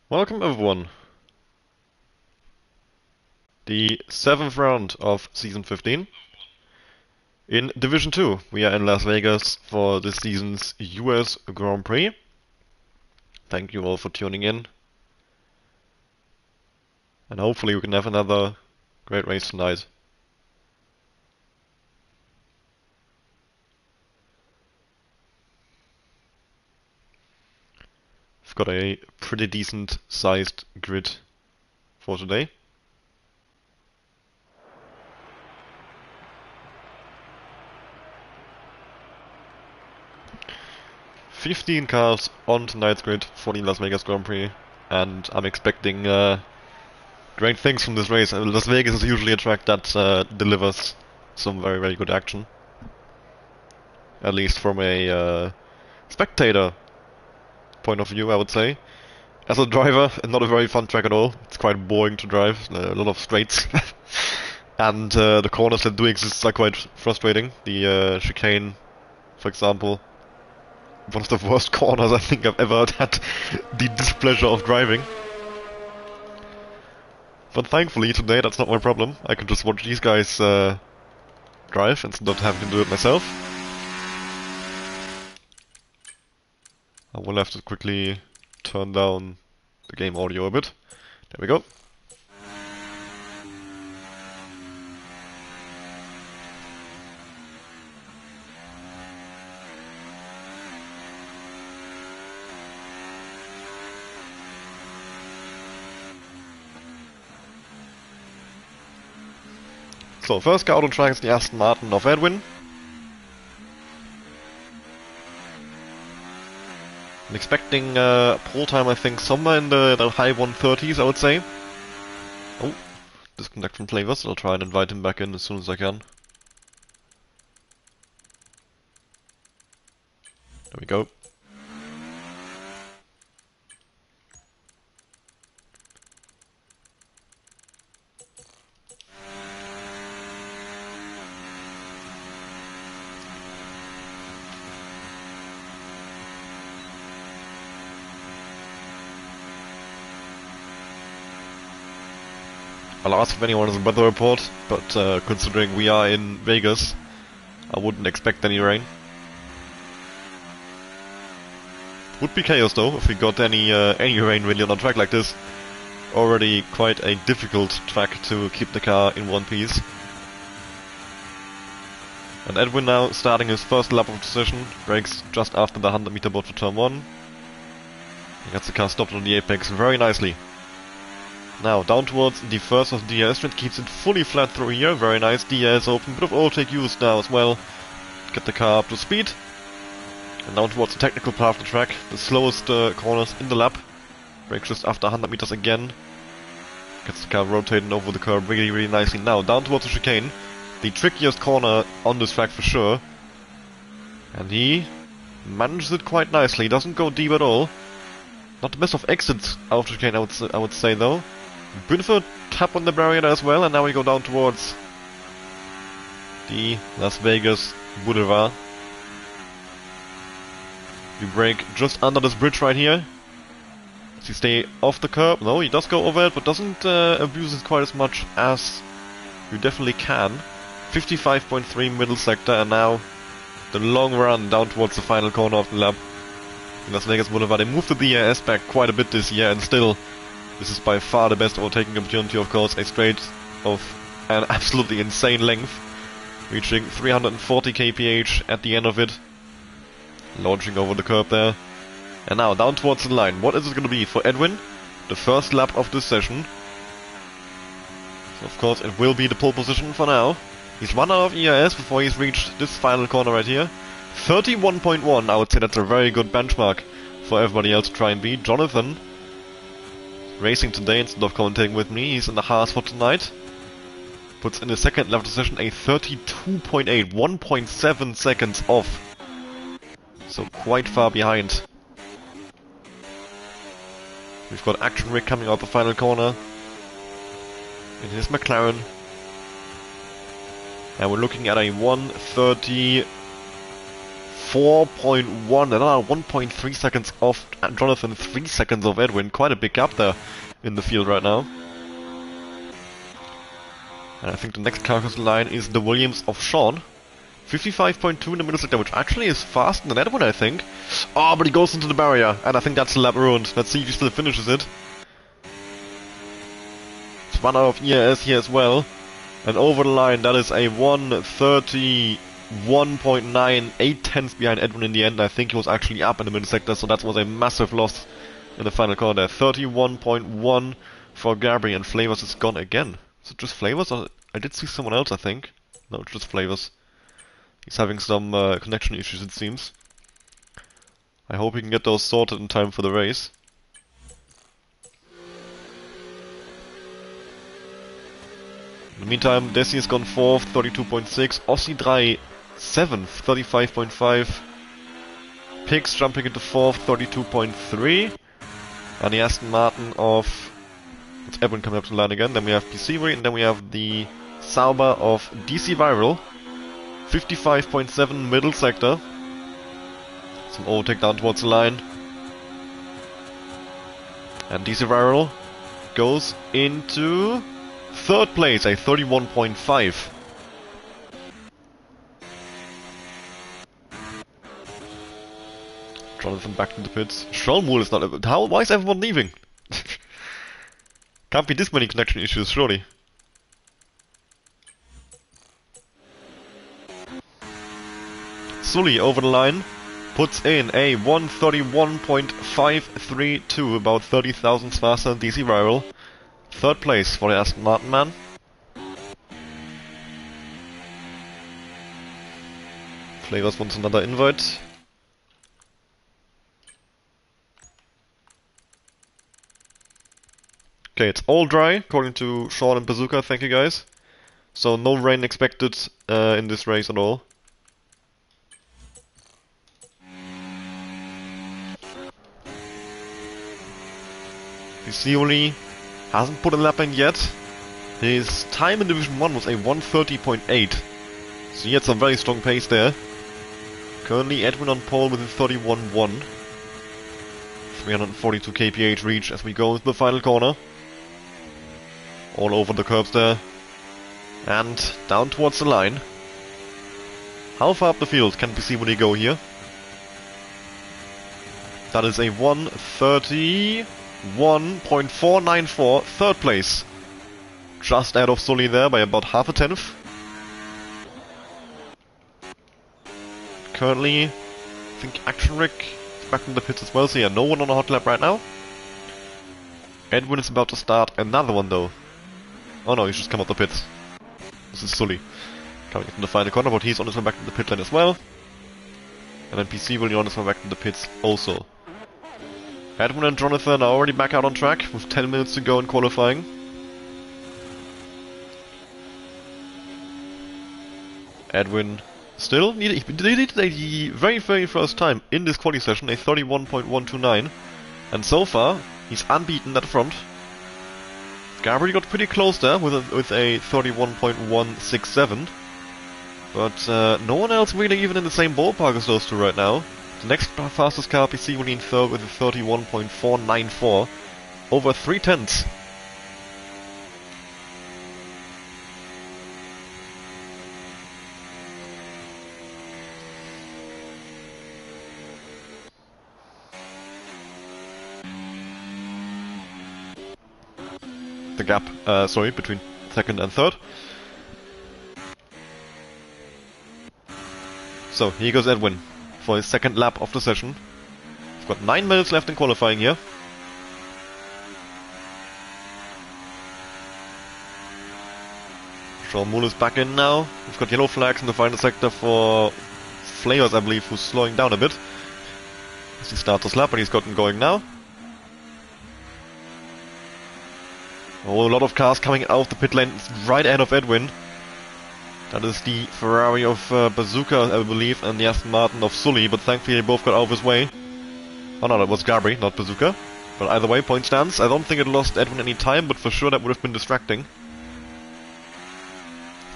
Welcome everyone. The 7th round of Season 15. In Division 2, we are in Las Vegas for this season's US Grand Prix. Thank you all for tuning in. And hopefully we can have another great race tonight. I've got a pretty decent sized grid for today. "15 cars on tonight's grid for the Las Vegas Grand Prix, and I'm expecting great things from this race. Las Vegas is usually a track that delivers some very, very good action. At least from a spectator point of view, I would say. As a driver, not a very fun track at all. It's quite boring to drive, a lot of straights. And the corners that do exist are quite frustrating. The chicane, for example, one of the worst corners I think I've ever had the displeasure of driving. But thankfully today that's not my problem. I can just watch these guys drive instead of having to do it myself. I will have to quickly turn down the game audio a bit. There we go. So, first car out on track is the Aston Martin of Edwin. I'm expecting pole time, I think, somewhere in the high 130s, I would say. Oh, disconnect from Flavors. I'll try and invite him back in as soon as I can. There we go. I'll ask if anyone has a weather report, but considering we are in Vegas, I wouldn't expect any rain. Would be chaos though if we got any rain really on a track like this. Already quite a difficult track to keep the car in one piece. And Edwin now starting his first lap of the session, brakes just after the 100-meter board for turn 1. He gets the car stopped on the apex very nicely. Now, down towards the first of the DRS straight, keeps it fully flat through here, very nice, DRS open, bit of overtake used now as well. Get the car up to speed. And down towards the technical part of the track, the slowest corners in the lap. Brakes just after 100 meters again. Gets the car rotating over the curb really, really nicely. Now, down towards the chicane, the trickiest corner on this track for sure. And he manages it quite nicely, doesn't go deep at all. Not the best of exits out of the chicane, I would say though. Bit of a tap on the barrier as well, and now we go down towards the Las Vegas Boulevard. We brake just under this bridge right here. Does he stay off the curb? No, he does go over it, but doesn't abuse it quite as much as you definitely can. 55.3 middle sector, and now the long run down towards the final corner of the lap. In Las Vegas Boulevard. They moved the DRS back quite a bit this year, and still, this is by far the best overtaking opportunity, of course. A straight of an absolutely insane length, reaching 340 kph at the end of it. Launching over the curb there. And now, down towards the line. What is it going to be for Edwin? The first lap of this session. So of course, it will be the pole position for now. He's run out of ERS before he's reached this final corner right here. 31.1, I would say that's a very good benchmark for everybody else to try and beat. Jonathan, racing today instead of commentating with me, he's in the Haas for tonight. Puts in his second lap of the session a 32.8, 1.7 seconds off. So quite far behind. We've got Action Rick coming out the final corner in his McLaren. And we're looking at a 1:34 4.1, another 1.3 seconds off Jonathan, 3 seconds off Edwin. Quite a big gap there in the field right now. And I think the next car across the line is the Williams of Sean. 55.2 in the middle sector, which actually is faster than Edwin, I think. Oh, but he goes into the barrier, and I think that's the lap ruined. Let's see if he still finishes it. It's run out of ERS here as well. And over the line, that is a 1:31.9, 8 tenths behind Edwin in the end. I think he was actually up in the middle sector, so that was a massive loss in the final corner there. 31.1 for Gabri, and Flavors is gone again. Is it just Flavors? Or I did see someone else, I think. No, it's just Flavors. He's having some connection issues, it seems. I hope he can get those sorted in time for the race. In the meantime, Desi has gone 4th, 32.6. Ossi 3, 7th, 35.5. Pix jumping into 4th, 32.3. And the Aston Martin of... It's Edwin coming up to the line again. Then we have PC, and then we have the Sauber of DC Viral. 55.7 middle sector. Some overtake down towards the line. And DC Viral goes into 3rd place, a 31.5. Jonathan back in the pits. Scholmul is not... Why is everyone leaving? Can't be this many connection issues, surely. Sully over the line puts in a 1:31.532, about 30 thousandths faster than DC Viral. 3rd place for the Aston Martin man. Flavors wants another invite. Okay, it's all dry, according to Sean and Bazooka, thank you guys. So no rain expected in this race at all. Visioli hasn't put a lap in yet. His time in Division 1 was a 1:30.8. So he had some very strong pace there. Currently Edwin on pole with a 31.1. 342 kph reach as we go into the final corner. All over the curbs there. And down towards the line. How far up the field can Visioli go here? That is a 1:31.494, 3rd place. Just out of Sully there by about half a tenth. Currently, I think Action Rick is back in the pits as well, so yeah, no one on a hot lap right now. Edwin is about to start another one though. Oh no, he's just come out the pits. This is Sully coming into the final corner, but he's on his way back to the pit lane as well. And then PC will be on his way back to the pits also. Edwin and Jonathan are already back out on track with 10 minutes to go in qualifying. Edwin still needed the very first time in this quali session, a 31.129, and so far he's unbeaten at the front. Gabriel got pretty close there with a 31.167, but no one else really even in the same ballpark as those two right now. The next fastest car, PC, will in 3rd with a 31.494, over 3 tenths. The gap, between 2nd and 3rd. So, here goes Edwin for his 2nd lap of the session. We've got 9 minutes left in qualifying here. Sean Moole is back in now. We've got yellow flags in the final sector for Flavors, I believe, who's slowing down a bit as he starts his lap, but he's gotten going now. Oh, a lot of cars coming out of the pit lane right ahead of Edwin. That is the Ferrari of Bazooka, I believe, and the Aston Martin of Sully, but thankfully they both got out of his way. Oh no, that was Gabri, not Bazooka. But either way, point stands. I don't think it lost Edwin any time, but for sure that would have been distracting.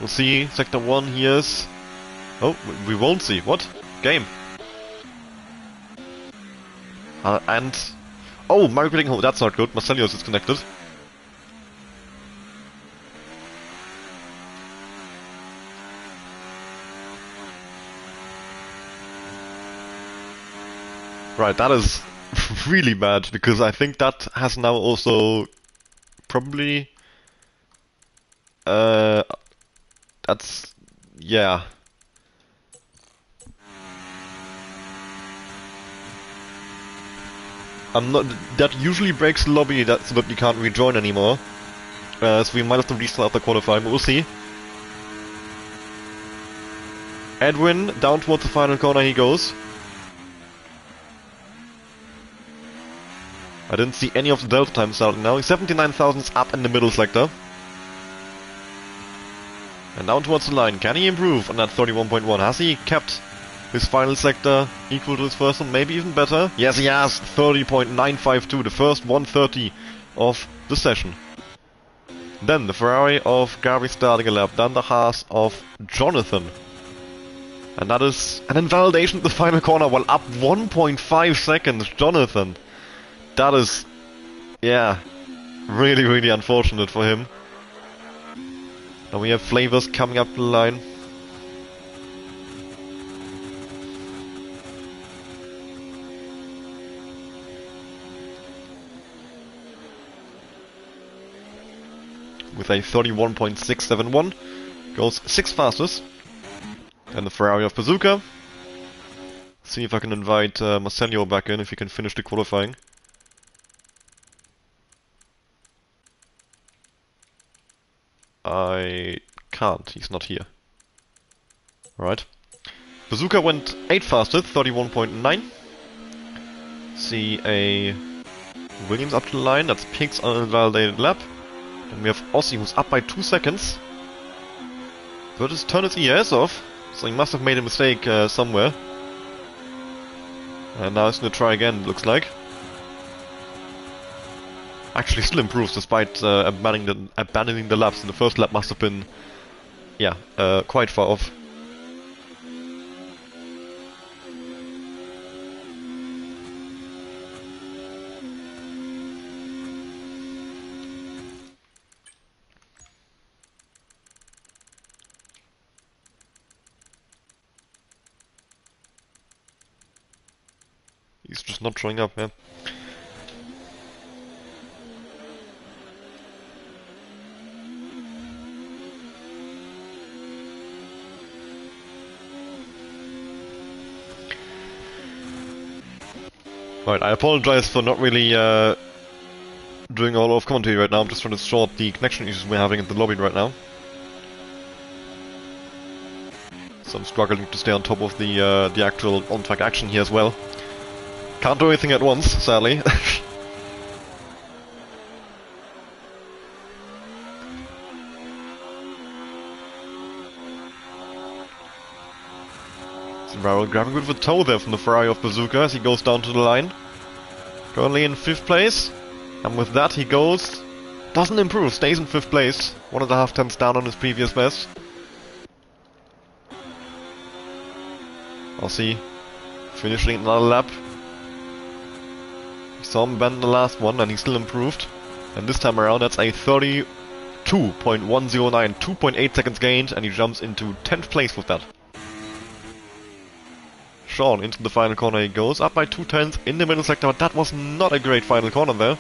We'll see, Sector 1 here's... Oh, we won't see. What? Game. And... Oh, Mario Bittingholm, that's not good. Marcelio is disconnected. Right, that is really bad, because I think that has now also probably... that's... yeah. I'm not... that usually breaks the lobby so that you can't rejoin anymore. So we might have to restart the qualifying, but we'll see. Edwin, down towards the final corner he goes. I didn't see any of the delta time starting now. 79,000's up in the middle sector. And down towards the line. Can he improve on that 31.1? Has he kept his final sector equal to his first one? Maybe even better? Yes, he has! 30.952, the first 130 of the session. Then the Ferrari of Gary starting a lap. Then the Haas of Jonathan. And that is an invalidation at the final corner while up 1.5 seconds. Jonathan. That is, yeah, really, really unfortunate for him. Now we have Flavors coming up the line. With a 31.671. Goes 6th fastest. And the Ferrari of Bazooka. See if I can invite Marcelio back in if he can finish the qualifying. I can't, he's not here. Right. Bazooka went 8th fastest, 31.9. See a Williams up to the line, that's Pink's unvalidated lap. And we have Aussie who's up by 2 seconds. But his turn his ES off, so he must have made a mistake somewhere. And now he's gonna try again, it looks like. Actually still improves despite abandoning the laps, and the first lap must have been, yeah, quite far off. He's just not showing up, yeah. Right, I apologize for not really doing all of commentary right now. I'm just trying to sort the connection issues we're having in the lobby right now. So I'm struggling to stay on top of the actual on-track action here as well. Can't do anything at once, sadly. Varel grabbing with a toe there from the Ferrari of Bazooka as he goes down to the line. Currently in 5th place. And with that he goes... doesn't improve, stays in 5th place. 1.5 tenths down on his previous best. Aussie finishing another lap. We saw him abandon the last one and he still improved. And this time around that's a 32.109, 2.8 seconds gained, and he jumps into 10th place with that. Sean into the final corner he goes, up by 2 tenths in the middle sector, but that was not a great final corner there.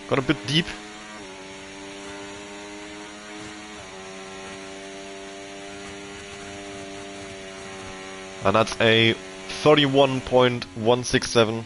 Got a bit deep. And that's a 31.167.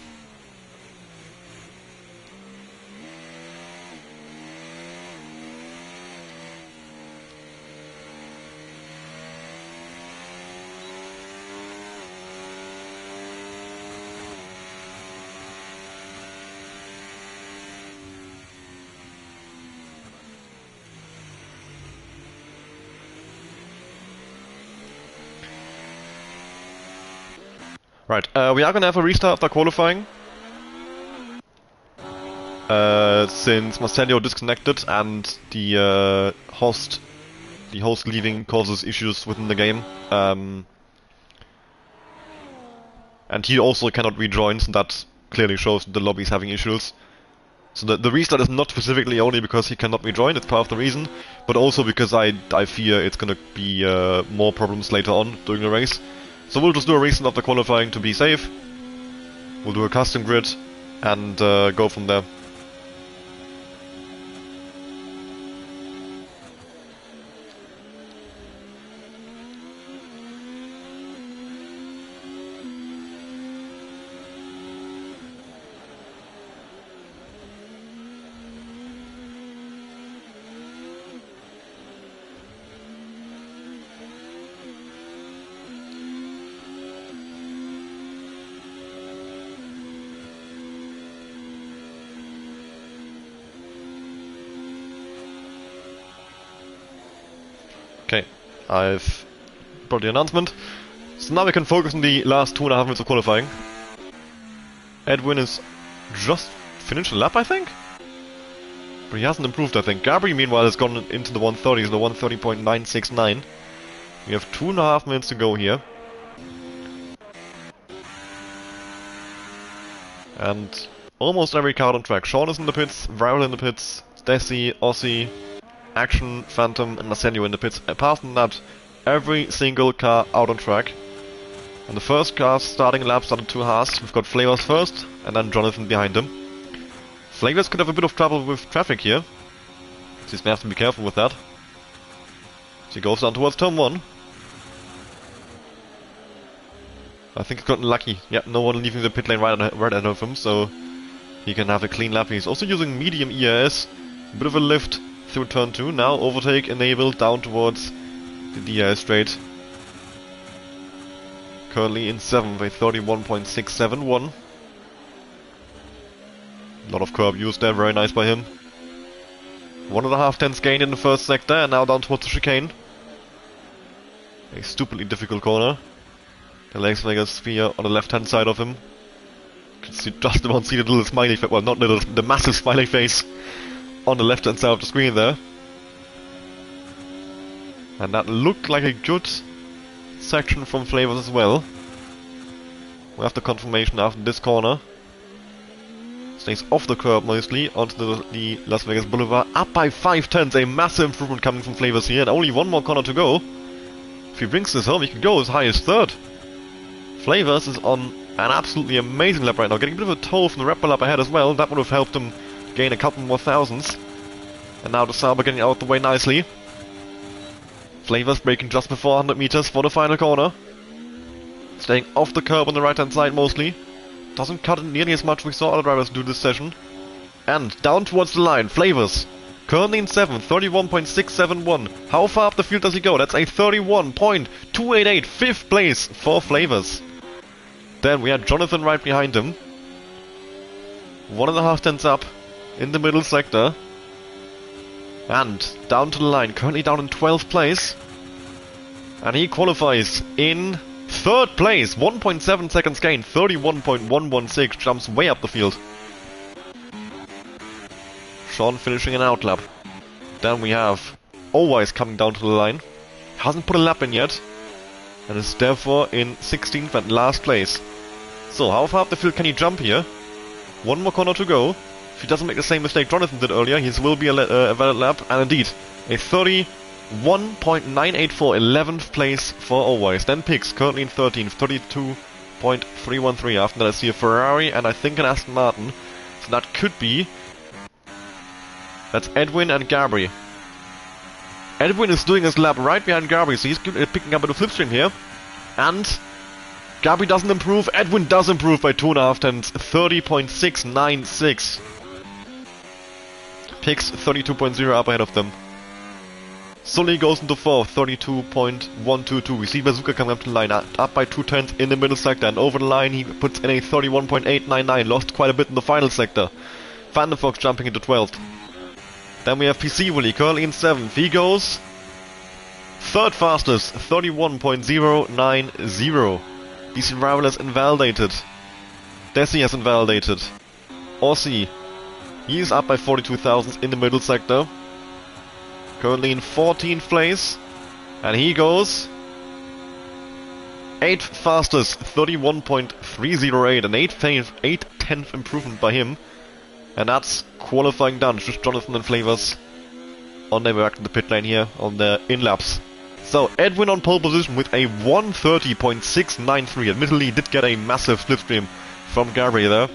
Right, we are gonna have a restart after qualifying. Since Marcelio disconnected and the host leaving causes issues within the game. And he also cannot rejoin, so that clearly shows that the lobby is having issues. So the restart is not specifically only because he cannot rejoin, it's part of the reason, but also because I fear it's gonna be more problems later on during the race. So we'll just do a restart of the qualifying to be safe. We'll do a custom grid and go from there. Okay, I've brought the announcement. So now we can focus on the last 2.5 minutes of qualifying. Edwin is just finished a lap, I think? But he hasn't improved, I think. Gabri, meanwhile, has gone into the 130s, the 130.969. We have 2.5 minutes to go here. And almost every car on track. Sean is in the pits, Viral in the pits, Desi, Aussie, Action, Phantom, and Arsenio in the pits. Apart from that, every single car out on track. And the first car starting laps are the two Haas. We've got Flavors first, and then Jonathan behind him. Flavors could have a bit of trouble with traffic here. So he's gonna have to be careful with that. So he goes down towards turn 1. I think he's gotten lucky. Yeah, no one leaving the pit lane right ahead of him, so he can have a clean lap. He's also using medium ERS. Bit of a lift through turn 2. Now overtake enabled down towards the DRS straight. Currently in 7th, a 31.671. A lot of curb used there, very nice by him. 1.5 tenths gain in the first sector, and now down towards the chicane. A stupidly difficult corner. The Las Vegas sphere on the left hand side of him. You can see, just about see the little smiley face, well, not little, the massive smiley face on the left hand side of the screen there. And that looked like a good section from Flavors as well. We have the confirmation after this corner. Stays off the curb mostly onto the Las Vegas Boulevard. Up by 5 tenths, a massive improvement coming from Flavors here, and only one more corner to go. If he brings this home, he can go as high as 3rd. Flavors is on an absolutely amazing lap right now, getting a bit of a toll from the Red Bull up ahead as well. That would have helped him gain a couple more thousandths. And now the Sauber getting out the way nicely. Flavors braking just before 100 meters for the final corner. Staying off the curb on the right hand side mostly. Doesn't cut it nearly as much we saw other drivers do this session. And down towards the line, Flavors. Currently in 7th, 31.671. How far up the field does he go? That's a 31.288, 5th place for Flavors. Then we had Jonathan right behind him. 1.5 tenths up in the middle sector. And down to the line, currently down in 12th place. And he qualifies in 3rd place, 1.7 seconds gain, 31.116, jumps way up the field. Sean finishing an outlap. Then we have Always coming down to the line. Hasn't put a lap in yet. And is therefore in 16th and last place. So how far up the field can he jump here? One more corner to go. If he doesn't make the same mistake Jonathan did earlier, his will be a valid lap. And indeed, a 31.984, 11th place for Always. Then Pix, currently in 13th, 32.313. After that I see a Ferrari and I think an Aston Martin. So that could be... That's Edwin and Gabri. Edwin is doing his lap right behind Gabri, so he's picking up a bit of slipstream here. And Gabri doesn't improve, Edwin does improve by 2.5 tenths, 30.696. Pix 32.0 up ahead of them. Sully goes into 4th, 32.122. We see Bazooka coming up to the line, up by 2 tenths in the middle sector, and over the line he puts in a 31.899, lost quite a bit in the final sector. Phantom Fox jumping into 12th. Then we have PC Willy, currently in 7th. He goes 3rd fastest, 31.090. DC Rival has invalidated. Desi has invalidated. Aussie, he is up by 42 thousandths in the middle sector. Currently in 14th place. And he goes 8th fastest, 31.308. An 8 10th improvement by him. And that's qualifying done. Just Jonathan and Flavors on their way back to the pit lane here on their in-laps. So Edwin on pole position with a 130.693. Admittedly, he did get a massive slipstream from Gary there.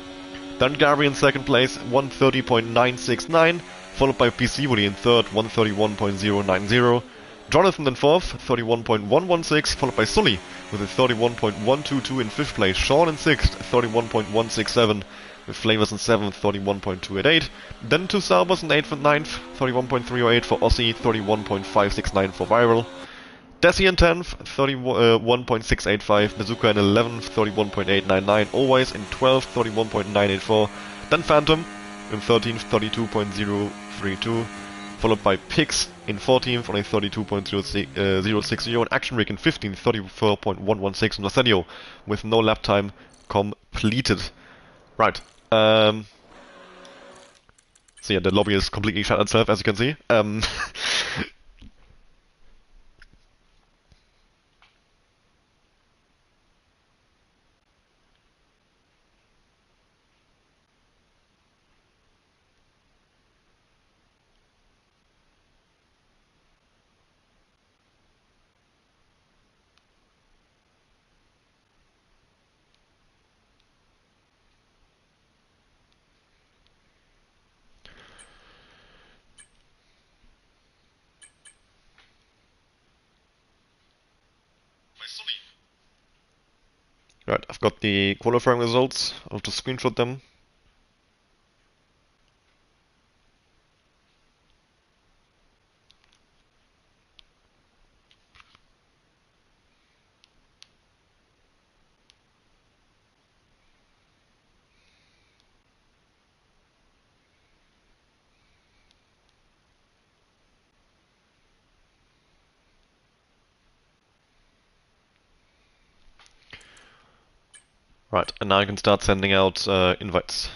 Then Gary in second place, 130.969. Followed by PC Woody in third, 131.090. Jonathan in fourth, 31.116. Followed by Sully with a 31.122 in fifth place. Sean in sixth, 31.167. With Flavors in 7th, 31.288. Then two Saubers in 8th and 9th, 31.308 for Aussie, 31.569 for Viral. Desi in 10th, 31.685. Bazooka in 11th, 31.899. Always in 12th, 31.984. Then Phantom in 13th, 32.032. Followed by Pix in 14th on a 32.060. And Action Rig in 15th, 34.116. And Arsenio with no lap time completed. Right. So yeah, the lobby is completely shut itself, as you can see. Right, I've got the qualifying results. I'll just screenshot them. Right, and now I can start sending out invites.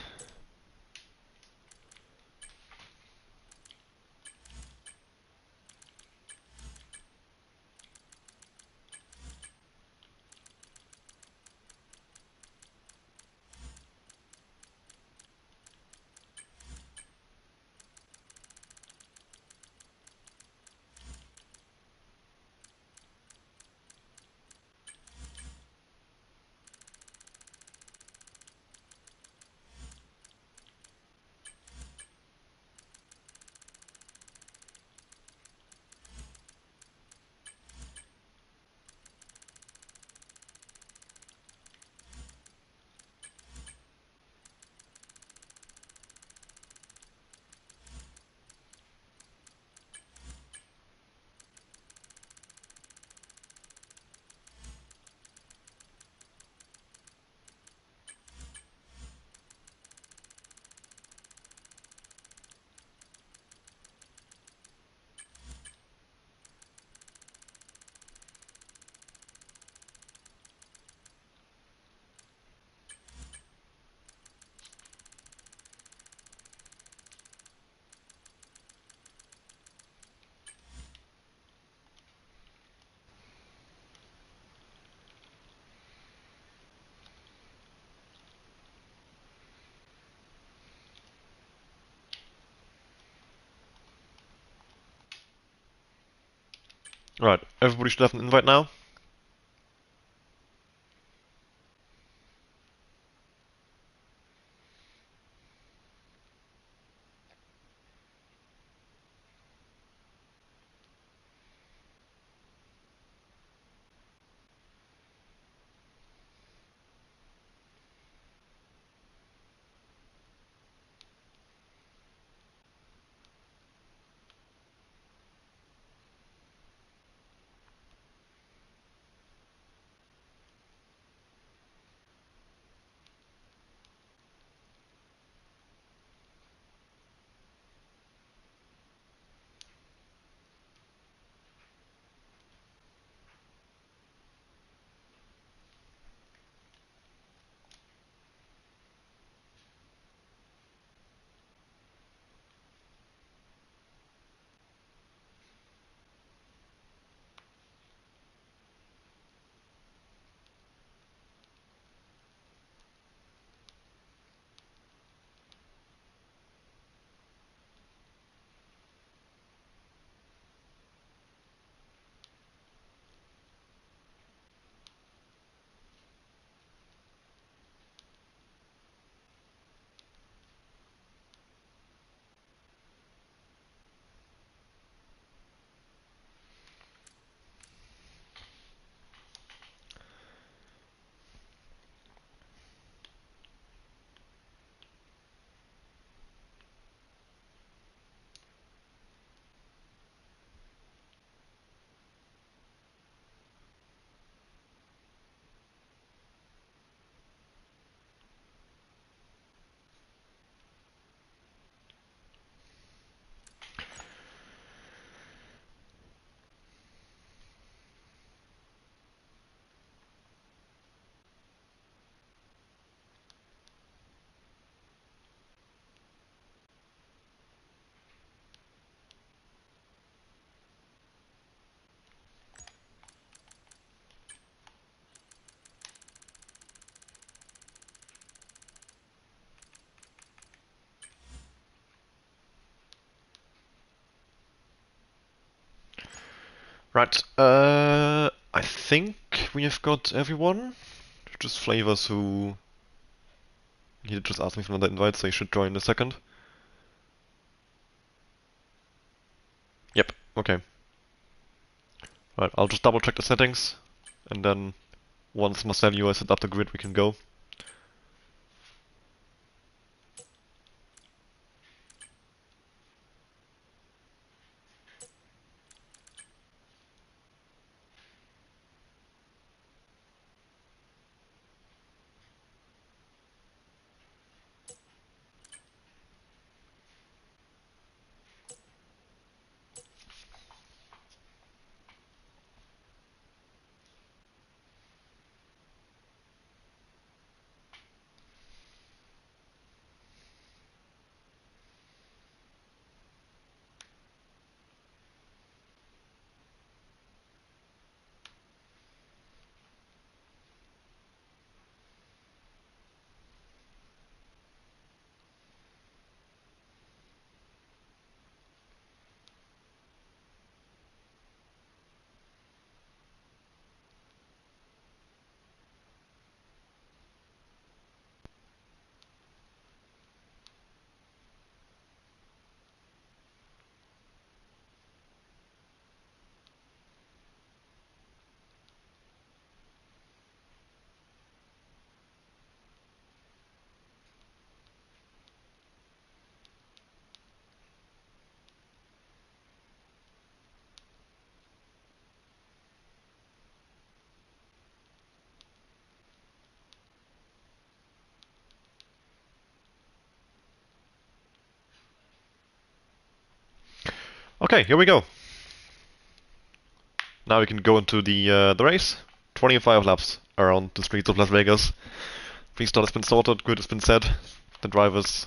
Right, everybody should have an invite now. Right, I think we have got everyone. Just Flavors who... He just asked me for another invite, so he should join in a second. Yep, okay. Right, I'll just double check the settings, and then once Marcelio has set up the grid, we can go. Okay, here we go. Now we can go into the race. 25 laps around the streets of Las Vegas. Restart has been sorted, grid has been set. The drivers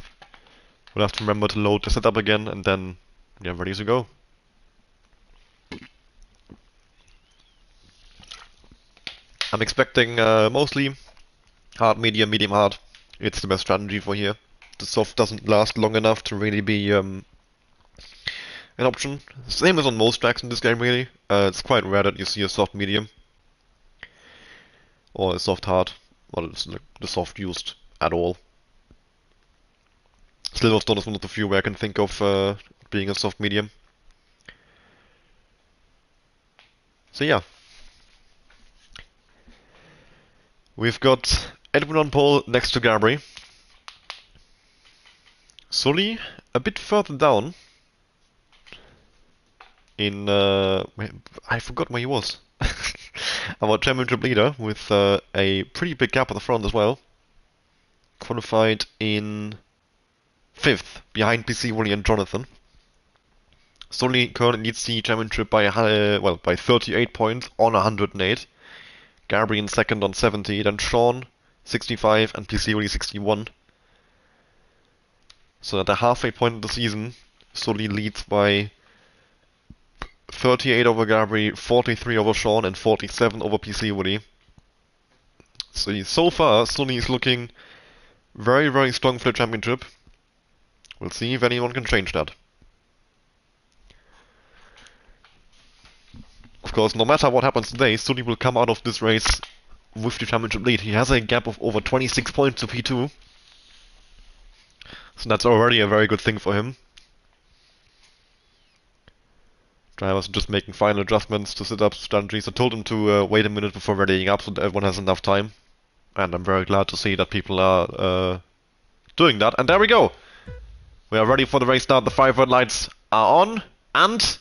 will have to remember to load the setup again, and then yeah, ready to go. I'm expecting mostly hard, medium, medium, hard. It's the best strategy for here. The soft doesn't last long enough to really be an option. Same as on most tracks in this game, really. It's quite rare that you see a soft medium or a soft hard, or the soft used at all. Silverstone is one of the few where I can think of being a soft medium. So yeah. We've got Edwin on pole next to Gabri. Sully a bit further down. In I forgot where he was. Our championship leader with a pretty big gap at the front as well. Qualified in 5th, behind PC Wooly and Jonathan. Sully currently leads the championship by by 38 points on 108. Gabri in 2nd on 70, then Sean 65 and PC Wooly 61. So at the halfway point of the season, Sully leads by 38 over Gabri, 43 over Sean, and 47 over PC Woody. So far, Sully is looking very, very strong for the championship. We'll see if anyone can change that. Of course, no matter what happens today, Sully will come out of this race with the championship lead. He has a gap of over 26 points to P2. So that's already a very good thing for him. Drivers are just making final adjustments to set up strategies. I told him to wait a minute before readying up so that everyone has enough time. And I'm very glad to see that people are doing that. And there we go! We are ready for the race start. The 5 red lights are on. And...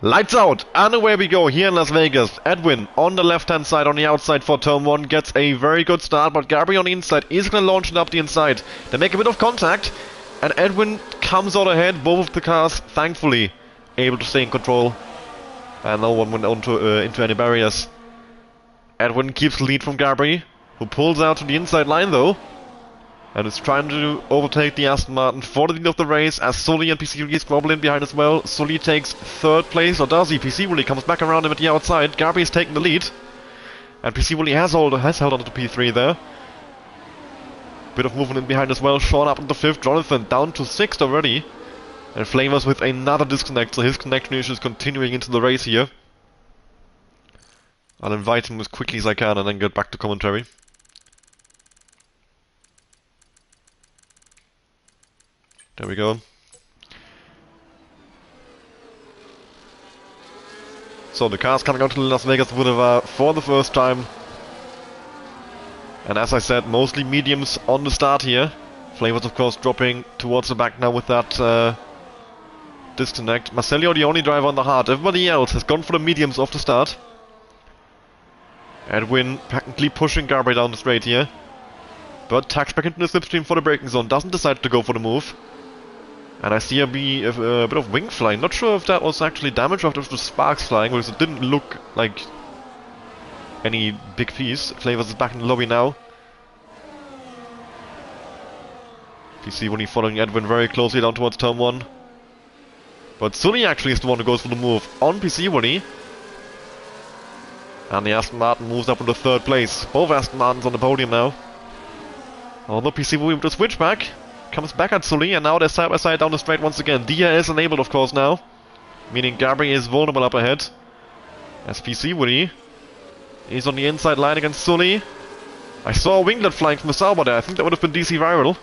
lights out! And away we go here in Las Vegas. Edwin on the left-hand side, on the outside for turn 1, gets a very good start. But Gabri on the inside is going to launch it up the inside. They make a bit of contact. And Edwin comes out ahead. Both of the cars, thankfully, able to stay in control, and no one went into any barriers. Edwin keeps the lead from Gabri, who pulls out to the inside line though, and is trying to overtake the Aston Martin for the lead of the race, as Sully and PC Wooly squabble in behind as well. Sully takes 3rd place, or does he? PC Wooly comes back around him at the outside. Gabri is taking the lead, and PC Wooly has held on to P3 there. Bit of movement in behind as well. Sean up into 5th, Jonathan down to 6th already. And Flavors with another disconnect, so his connection issue is continuing into the race here. I'll invite him as quickly as I can and then get back to commentary. There we go. So the car's coming out to Las Vegas Boulevard for the first time. And as I said, mostly mediums on the start here. Flavors of course dropping towards the back now with that disconnect. Marcelio the only driver on the hard. Everybody else has gone for the mediums off the start. Edwin practically pushing Gabri down the straight here. But tacks back into the slipstream for the braking zone. Doesn't decide to go for the move. And I see a bit of wing flying. Not sure if that was actually damage or if it was just sparks flying, because it didn't look like any big piece. Flavors is back in the lobby now. PC Woody following Edwin very closely down towards turn 1. But Sully actually is the one who goes for the move on PC Woody. And the Aston Martin moves up into 3rd place. Both Aston Martins on the podium now. Although PC Woody with the switchback comes back at Sully, and now they're side by side down the straight once again. Dia is enabled of course now, meaning Gabri is vulnerable up ahead. As PC Woody is on the inside line against Sully. I saw a winglet flying from the Sauber there. I think that would have been DC Viral.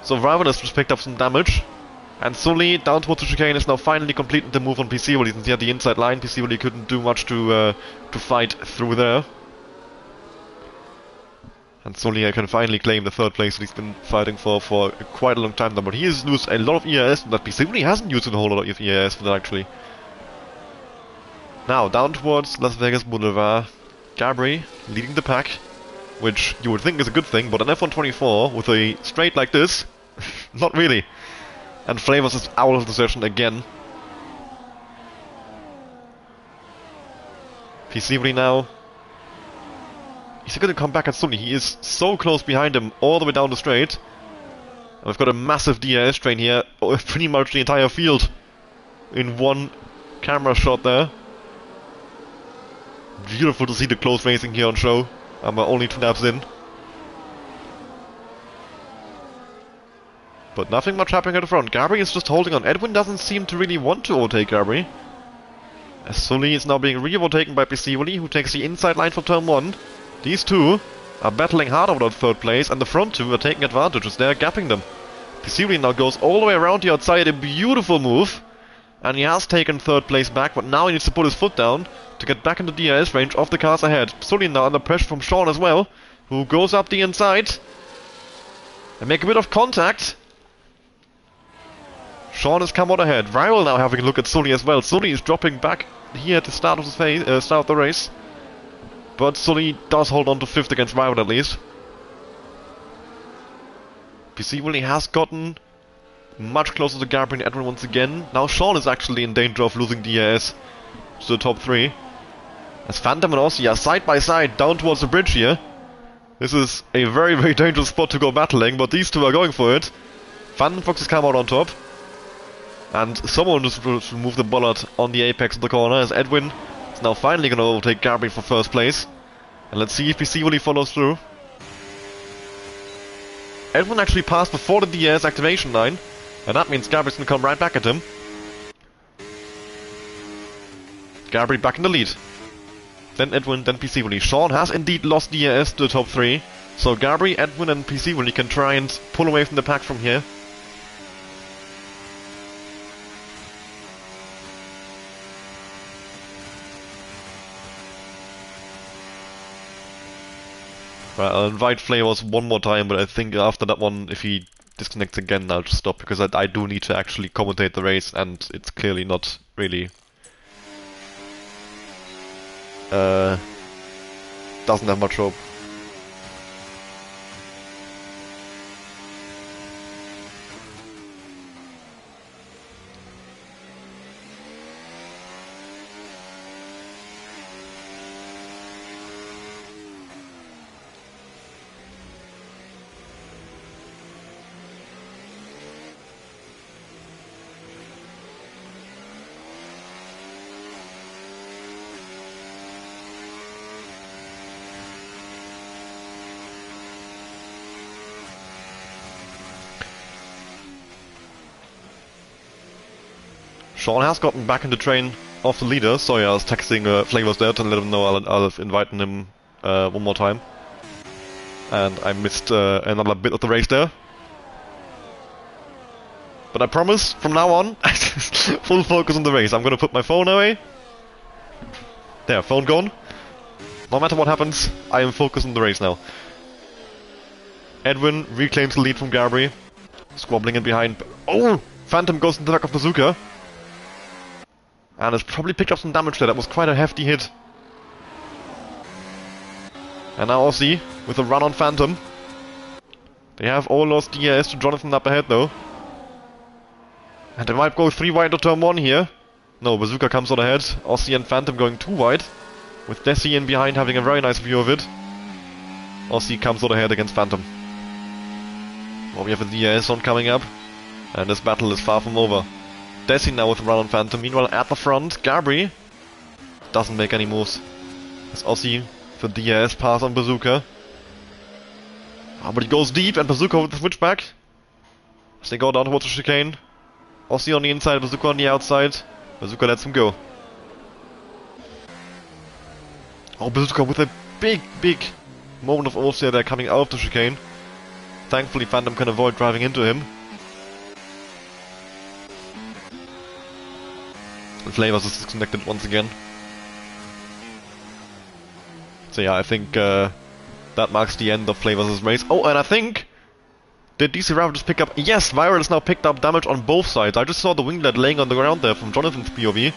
So Viral has just picked up some damage. And Sully down towards the chicane is now finally completing the move on PC Woody. Since he had the inside line, PC Woody couldn't do much to fight through there. And Sully can finally claim the 3rd place that he's been fighting for quite a long time now. But he has used a lot of ERS that PC Woody hasn't used a whole lot of ERS for that actually. Now, down towards Las Vegas Boulevard. Gabri leading the pack, which you would think is a good thing, but an F124 with a straight like this, not really. And Flavors is out of the session again. PC Woody now. He's going to come back at Sully. He is so close behind him, all the way down the straight. And we've got a massive DRS train here, pretty much the entire field in one camera shot there. Beautiful to see the close racing here on show. I'm only 2 laps in. But nothing much happening at the front. Gabri is just holding on. Edwin doesn't seem to really want to overtake Gabri. As Sully is now being re-overtaken by PC Woody, who takes the inside line for turn 1. These two are battling hard over that 3rd place, and the front two are taking advantage as they're gapping them. PC Woody now goes all the way around the outside, a beautiful move. And he has taken 3rd place back, but now he needs to put his foot down to get back into DRS range of the cars ahead. Sully now under pressure from Sean as well, who goes up the inside and make a bit of contact. Sean has come out ahead. Viral now having a look at Sully as well. Sully is dropping back here at the start of the race. But Sully does hold on to 5th against Viral at least. PC Woody has gotten much closer to Gabri and Edwin once again. Now Sean is actually in danger of losing DRS to the top 3. As Phantom and Aussie are side by side down towards the bridge here. This is a very, very dangerous spot to go battling, but these two are going for it. Phantom Fox has come out on top. And someone just removed the bollard on the apex of the corner as Edwin is now finally going to overtake Gabri for 1st place. And let's see if PC Woody follows through. Edwin actually passed before the DRS activation line, and that means Gabri's going to come right back at him. Gabri back in the lead. Then Edwin, then PC Woody. Sean has indeed lost DRS to the top 3, so Gabri, Edwin and PC Woody can try and pull away from the pack from here. Right, I'll invite Flavors one more time, but I think after that one, if he disconnects again, I'll just stop, because I do need to actually commentate the race, and it's clearly not really... doesn't have much hope. Sean has gotten back in the train of the leader. Sorry, I was texting Flavors there to let him know I'll invite him one more time. And I missed another bit of the race there. But I promise, from now on, full focus on the race. I'm gonna put my phone away. There, phone gone. No matter what happens, I am focused on the race now. Edwin reclaims the lead from Gabri. Squabbling in behind. Oh! Phantom goes in the back of Bazooka. And has probably picked up some damage there. That was quite a hefty hit. And now Aussie with a run on Phantom. They have all lost DRS to Jonathan up ahead though. And they might go 3 wide to turn 1 here. No, Bazooka comes on ahead. Aussie and Phantom going 2 wide. With Desi in behind having a very nice view of it. Aussie comes on ahead against Phantom. Well, we have a DRS on coming up. And this battle is far from over. Desi now with a run on Phantom. Meanwhile at the front, Gabri doesn't make any moves. It's Aussie for DRS pass on Bazooka. Oh, but he goes deep and Bazooka with the switchback. As they go down towards the chicane. Aussie on the inside, Bazooka on the outside. Bazooka lets him go. Oh, Bazooka with a big moment of oversteer there coming out of the chicane. Thankfully Phantom can avoid driving into him. And Flavors is disconnected once again. So yeah, I think that marks the end of Flavors' race. Oh, and I think... Did DC Rival just pick up... Yes, Viral has now picked up damage on both sides. I just saw the winglet laying on the ground there from Jonathan's POV.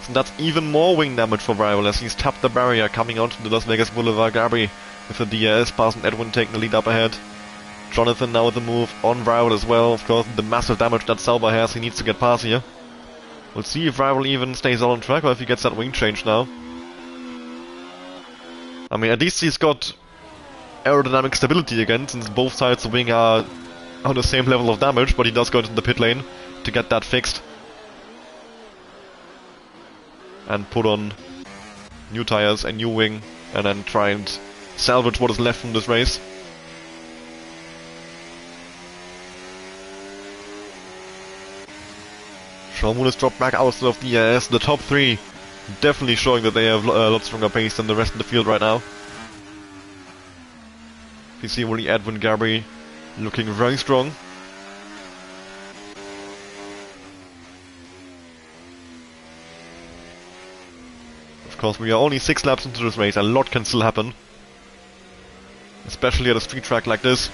So that's even more wing damage for Viral as he's tapped the barrier coming onto the Las Vegas Boulevard. Gabri with the DRS pass and Edwin taking the lead up ahead. Jonathan now with the move on Viral as well. Of course, the massive damage that Sauber has, he needs to get past here. We'll see if Rival even stays on track or if he gets that wing change now. I mean, at least he's got aerodynamic stability again, since both sides of the wing are on the same level of damage, but he does go into the pit lane to get that fixed. And put on new tires and new wing, and then try and salvage what is left from this race. Sean Moon has dropped back outside of DRS. The top 3 definitely showing that they have a lot stronger pace than the rest of the field right now. You see only Edwin, Gabri looking very strong. Of course, we are only 6 laps into this race, a lot can still happen. Especially at a street track like this.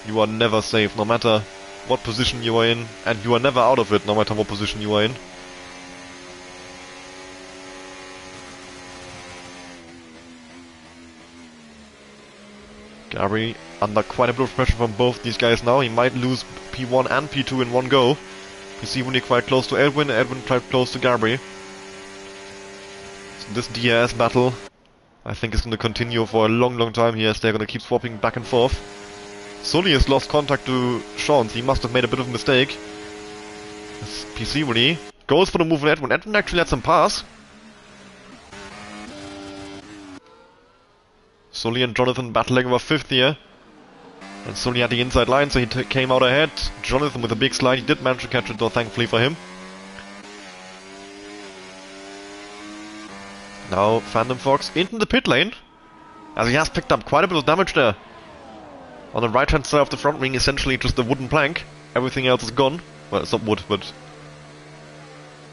You are never safe, no matter what position you are in, and you are never out of it, no matter what position you are in. Gabri under quite a bit of pressure from both these guys now. He might lose P1 and P2 in one go. P7 quite close to Edwin, Edwin quite close to Gabri. So this DRS battle, I think, is going to continue for a long time here as they're going to keep swapping back and forth. Sully has lost contact to Sean, so he must have made a bit of a mistake. This P7 goes for the move on Edwin. Edwin actually lets him pass. Sully and Jonathan battling over 5th here. And Sully had the inside line, so he came out ahead. Jonathan with a big slide, he did manage to catch it though, thankfully for him. Now Phantom Fox into the pit lane, as he has picked up quite a bit of damage there. On the right hand side of the front wing, essentially just a wooden plank. Everything else is gone. Well, it's not wood, but...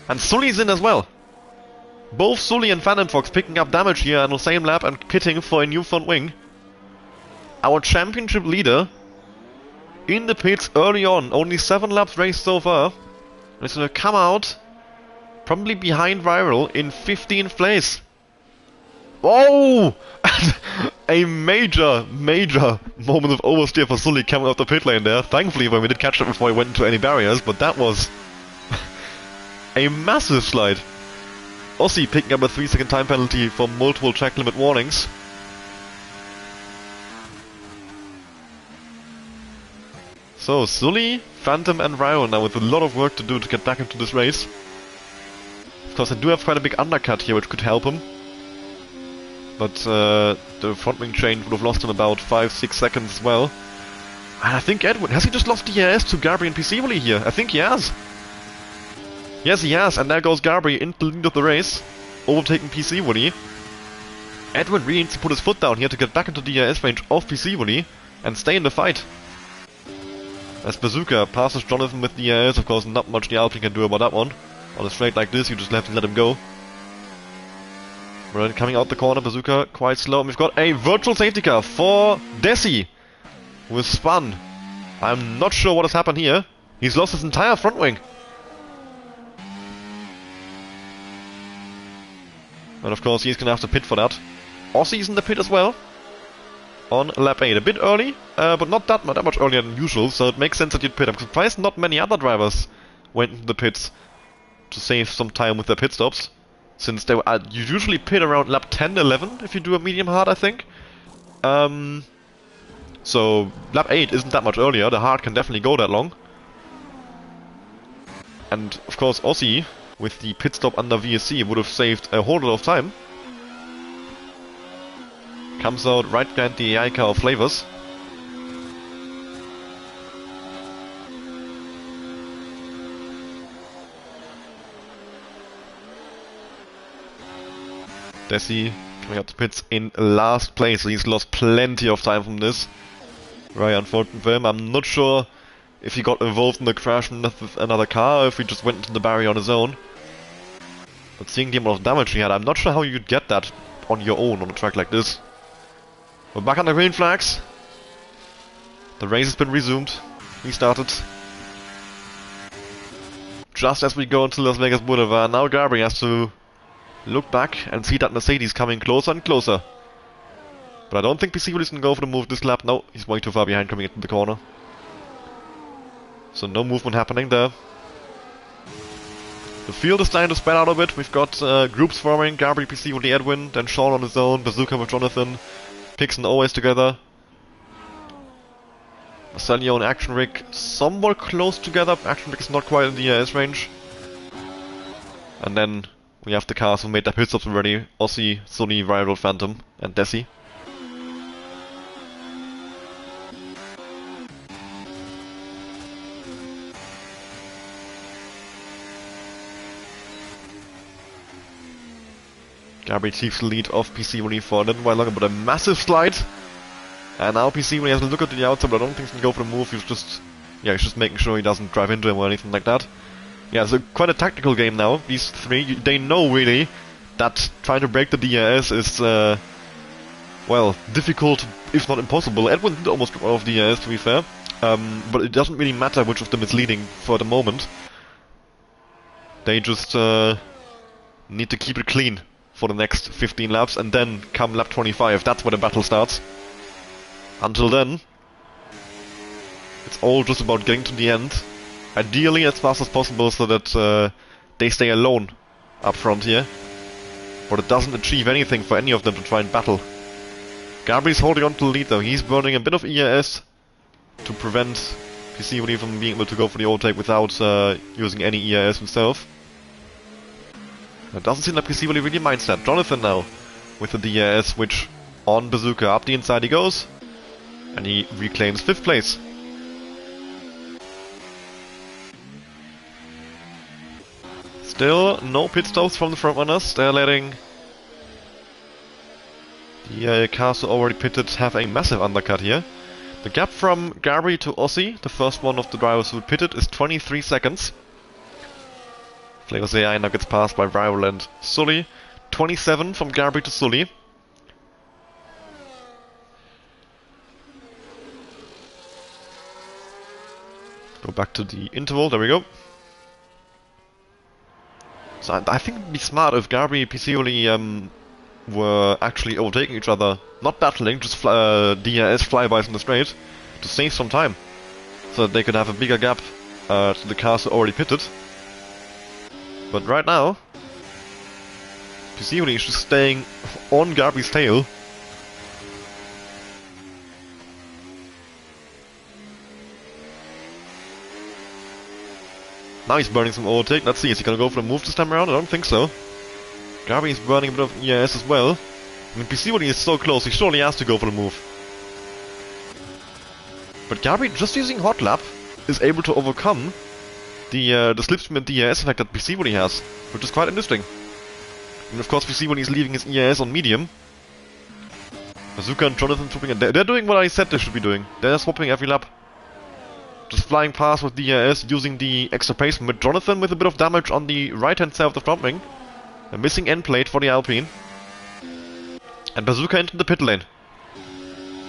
And Sully's in as well. Both Sully and Phantom Fox picking up damage here on the same lap and pitting for a new front wing. Our championship leader in the pits early on, only 7 laps raced so far. And it's going to come out probably behind Viral in 15th place. Oh! A major moment of oversteer for Sully coming off the pit lane there. Thankfully, when we did catch it before he went into any barriers, but that was a massive slide. Aussie picking up a 3-second time penalty for multiple track limit warnings. So, Sully, Phantom and Ryo now with a lot of work to do to get back into this race. Of course, I do have quite a big undercut here which could help him. But the front wing change would have lost him about 5-6 seconds as well. And I think Edwin, has he just lost DRS to Gabri and P7 here? I think he has. Yes, he has, and there goes Gabri into the lead of the race, overtaking PC Woody. Edwin really needs to put his foot down here to get back into the DRS range of PC Woody and stay in the fight. As Bazooka passes Jonathan with DRS, of course not much the Alpine can do about that one. On a straight like this, you just have to let him go. But then coming out the corner, Bazooka quite slow, and we've got a virtual safety car for Desi, who is spun. I'm not sure what has happened here. He's lost his entire front wing. And of course he's gonna have to pit for that. Aussie's in the pit as well. On lap 8. A bit early, but not that much earlier than usual, so it makes sense that you'd pit. I'm surprised not many other drivers went into the pits to save some time with their pit stops. Since they you usually pit around lap 10, 11 if you do a medium hard, I think. So lap 8 isn't that much earlier, the hard can definitely go that long. And of course Aussie, with the pit stop under VSC, would have saved a whole lot of time. Comes out right behind the AI car of Flavors. Desi coming out the pits in last place, so he's lost plenty of time from this. Very unfortunate for him. I'm not sure if he got involved in the crash with another car, or if he just went into the barrier on his own. But seeing the amount of damage he had, I'm not sure how you'd get that on your own on a track like this. We're back on the green flags. The race has been resumed. Restarted. Just as we go into Las Vegas Boulevard, now Gabri has to look back and see that Mercedes coming closer and closer. But I don't think PC is going to go for the move this lap. No, he's way too far behind coming into the corner. So no movement happening there. The field is starting to spread out a bit. We've got groups forming. Gabri, PC with the Edwin, then Sean on his own, Bazooka with Jonathan, Pixon always together. Marcelio and Action Rig somewhat close together. Action Rig is not quite in the AS range. And then we have the cars who made their pit stops already. Aussie, Sunny, Rival, Phantom, and Desi. Gabri takes the lead of PC Winnie for a little while longer, but a massive slide. And now PC Winnie has a look at the outside, but I don't think he's gonna go for the move. He's just making sure he doesn't drive into him or anything like that. Yeah, it's quite a tactical game now. These three, they know really that trying to break the DRS is, well, difficult, if not impossible. Edwin did almost drop off DRS, to be fair. But it doesn't really matter which of them is leading for the moment. They just need to keep it clean for the next 15 laps, and then come lap 25, that's where the battle starts. Until then, it's all just about getting to the end. Ideally as fast as possible so that they stay alone up front here. But it doesn't achieve anything for any of them to try and battle. Gabri's holding on to the lead though. He's burning a bit of ERS to prevent PC from being able to go for the overtake without using any ERS himself. It doesn't seem like PC really minds that. Jonathan now with the DRS switch on Bazooka. Up the inside he goes. And he reclaims 5th place. Still no pit stops from the front runners. They're letting the cars who already pitted have a massive undercut here. The gap from Gabri to Aussie, the first one of the drivers who pitted, is 23 seconds. Flavors AI now gets passed by Rival and Sully. 27 from Gabri to Sully. Go back to the interval, there we go. So I think it would be smart if Gabri and PC were actually overtaking each other. Not battling, just DRS flybys in the straight to save some time. So that they could have a bigger gap to the cars who already pitted. But right now, PC is just staying on Gabri's tail. Now he's burning some overtake. Let's see, is he gonna go for the move this time around? I don't think so. Gabri is burning a bit of ERS as well. I mean, PC is so close, he surely has to go for the move. But Gabri, just using Hot Lap, is able to overcome the slipstream and DRS effect that Pisciboli has, which is quite interesting. And of course Pisciboli is leaving his ERS on medium. Bazooka and Jonathan swapping, and they're doing what I said they should be doing. They're swapping every lap. Just flying past with DRS, using the extra pace, with Jonathan with a bit of damage on the right-hand side of the front wing. A missing end plate for the Alpine. And Bazooka into the pit lane.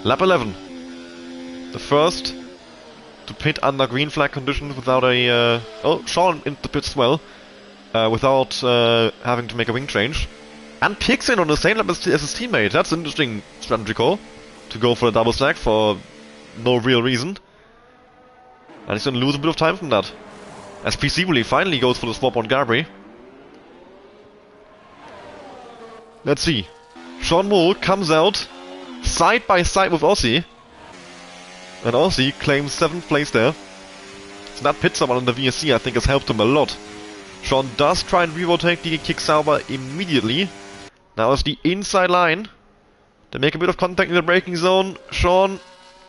Lap 11. The first to pit under green flag conditions without a... oh, Sean into the pits as well. Without having to make a wing change. And picks in on the same lap as his teammate. That's an interesting strategy call. To go for a double stack for no real reason. And he's gonna lose a bit of time from that. As Pisciboli finally goes for the swap on Gabri. Let's see. Sean Moore comes out side by side with Aussie. And Aussie claims 7th place there. So that pit stop on the VSC I think has helped him a lot. Sean does try and re-rotate the kick Sauber immediately. Now it's the inside line. They make a bit of contact in the braking zone. Sean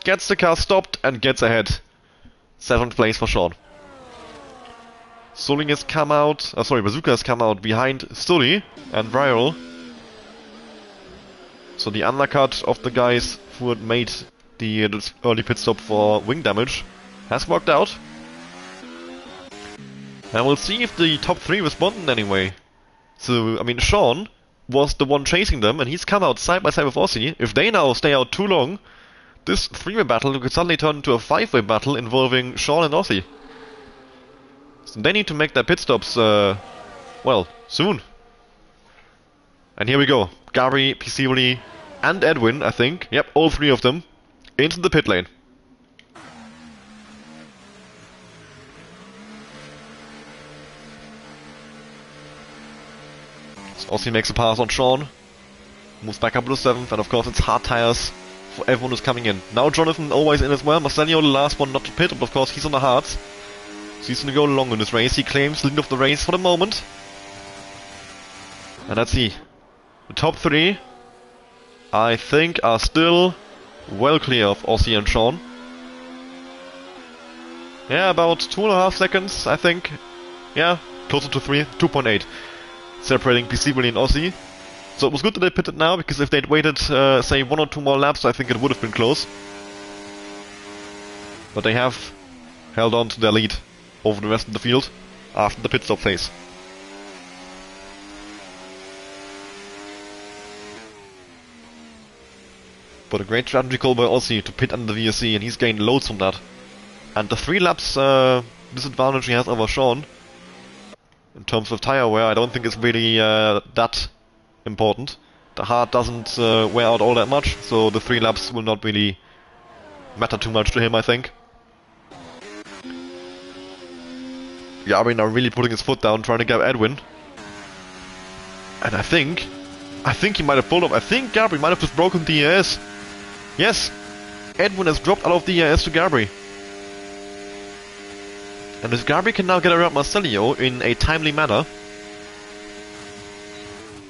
gets the car stopped and gets ahead. 7th place for Sean. Sulling has come out... Bazooka has come out behind Stully and Viral. So the undercut of the guys who had made the early pit stop for wing damage has worked out. And we'll see if the top 3 respond in any way. So, I mean, Sean was the one chasing them, and he's come out side by side with Aussie. If they now stay out too long, this 3-way battle could suddenly turn into a 5-way battle involving Sean and Aussie. So they need to make their pit stops, well, soon. And here we go. Gabri, Pisciboli, and Edwin, I think. Yep, all 3 of them into the pit lane. So Aussie makes a pass on Sean. Moves back up to the 7th, and of course it's hard tires for everyone who's coming in. Now Jonathan always in as well. Marcelino, the last one not to pit, but of course he's on the hards. So he's gonna go long in this race. He claims lead of the race for the moment. And let's see. The top 3, I think, are still well clear of Aussie and Sean. Yeah, about 2.5 seconds, I think. Yeah, closer to 3, 2.8. Separating Pisciboli and Aussie. So it was good that they pitted now, because if they'd waited, say, 1 or 2 more laps, I think it would have been close. But they have held on to their lead over the rest of the field after the pit stop phase. But a great strategy call by Aussie to pit under the VSC, and he's gained loads from that. And the 3 laps disadvantage he has over Sean, in terms of tire wear, I don't think it's really that important. The hard doesn't wear out all that much, so the 3 laps will not really matter too much to him, I think. Gabri now really putting his foot down, trying to get Edwin. And I think he might have pulled off. I think Gabri might have just broken the ERS. Yes! Edwin has dropped out of the ERS to Gabri. And if Gabri can now get around Marcelino in a timely manner,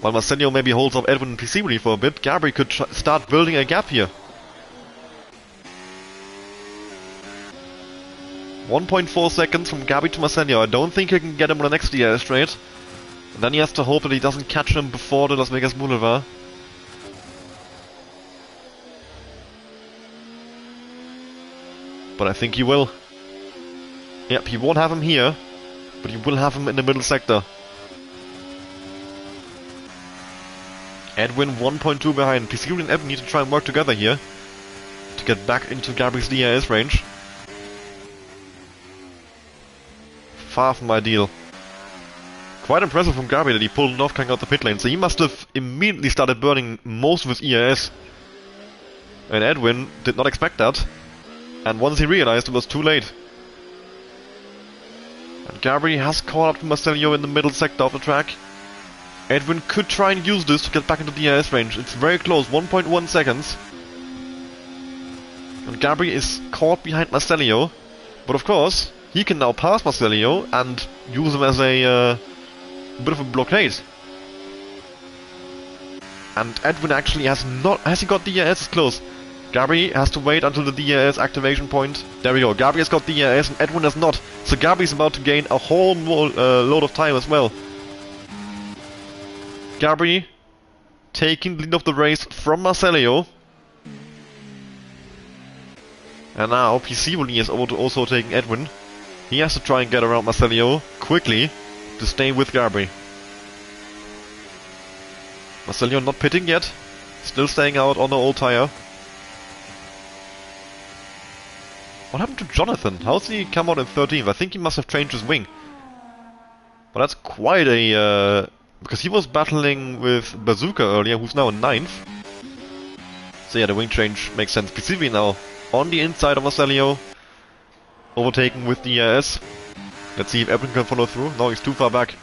while Marcelino maybe holds off Edwin and Pisciboli for a bit, Gabri could start building a gap here. 1.4 seconds from Gabri to Marcelino. I don't think he can get him on the next DRS straight. And then he has to hope that he doesn't catch him before the Las Vegas Boulevard. But I think he will. Yep, he won't have him here, but he will have him in the middle sector. Edwin 1.2 behind. Pisciboli and Edwin need to try and work together here to get back into Gabri's DRS range. Far from ideal. Quite impressive from Gabri that he pulled it off coming out the pit lane, so he must have immediately started burning most of his ERS. And Edwin did not expect that, and once he realized, it was too late. And Gabri has caught up to Marcelino in the middle sector of the track. Edwin could try and use this to get back into the DRS range. It's very close, 1.1 seconds. And Gabri is caught behind Marcelino, but of course, he can now pass Marcelino and use him as a bit of a blockade. And Edwin actually has he got DRS? It's close. Gabri has to wait until the DRS activation point. There we go. Gabri has got DRS and Edwin has not. So Gabri is about to gain a whole load of time as well. Gabri taking the lead of the race from Marcelio. And now Piscivolli is also taking Edwin. He has to try and get around Marcelio quickly to stay with Gabri. Marcelio not pitting yet. Still staying out on the old tire. What happened to Jonathan? How's he come out in 13th? I think he must have changed his wing. But that's quite a... because he was battling with Bazooka earlier, who's now in 9th. So yeah, the wing change makes sense. Piscivolli now on the inside of Marcelio. Overtaken with DRS. Let's see if Edwin can follow through. No, he's too far back.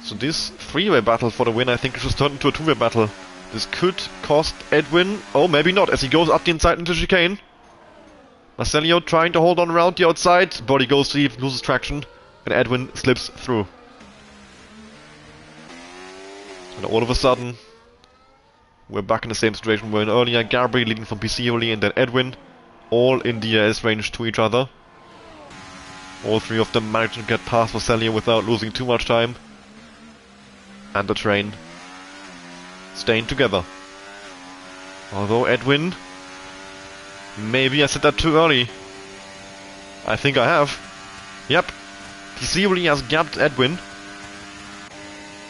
So this three-way battle for the win, I think, is just turned into a two-way battle. This could cost Edwin... oh, maybe not, as he goes up the inside into chicane. Marcelio trying to hold on around the outside. Body goes deep, loses traction. And Edwin slips through. And all of a sudden, we're back in the same situation we were in earlier. Gabri leading from Piscivolli and then Edwin. All in DRS range to each other. All three of them managed to get past Marcelio without losing too much time. And the train staying together. Although Edwin... maybe I said that too early. I think I have. Yep. Piscivolli has gapped Edwin.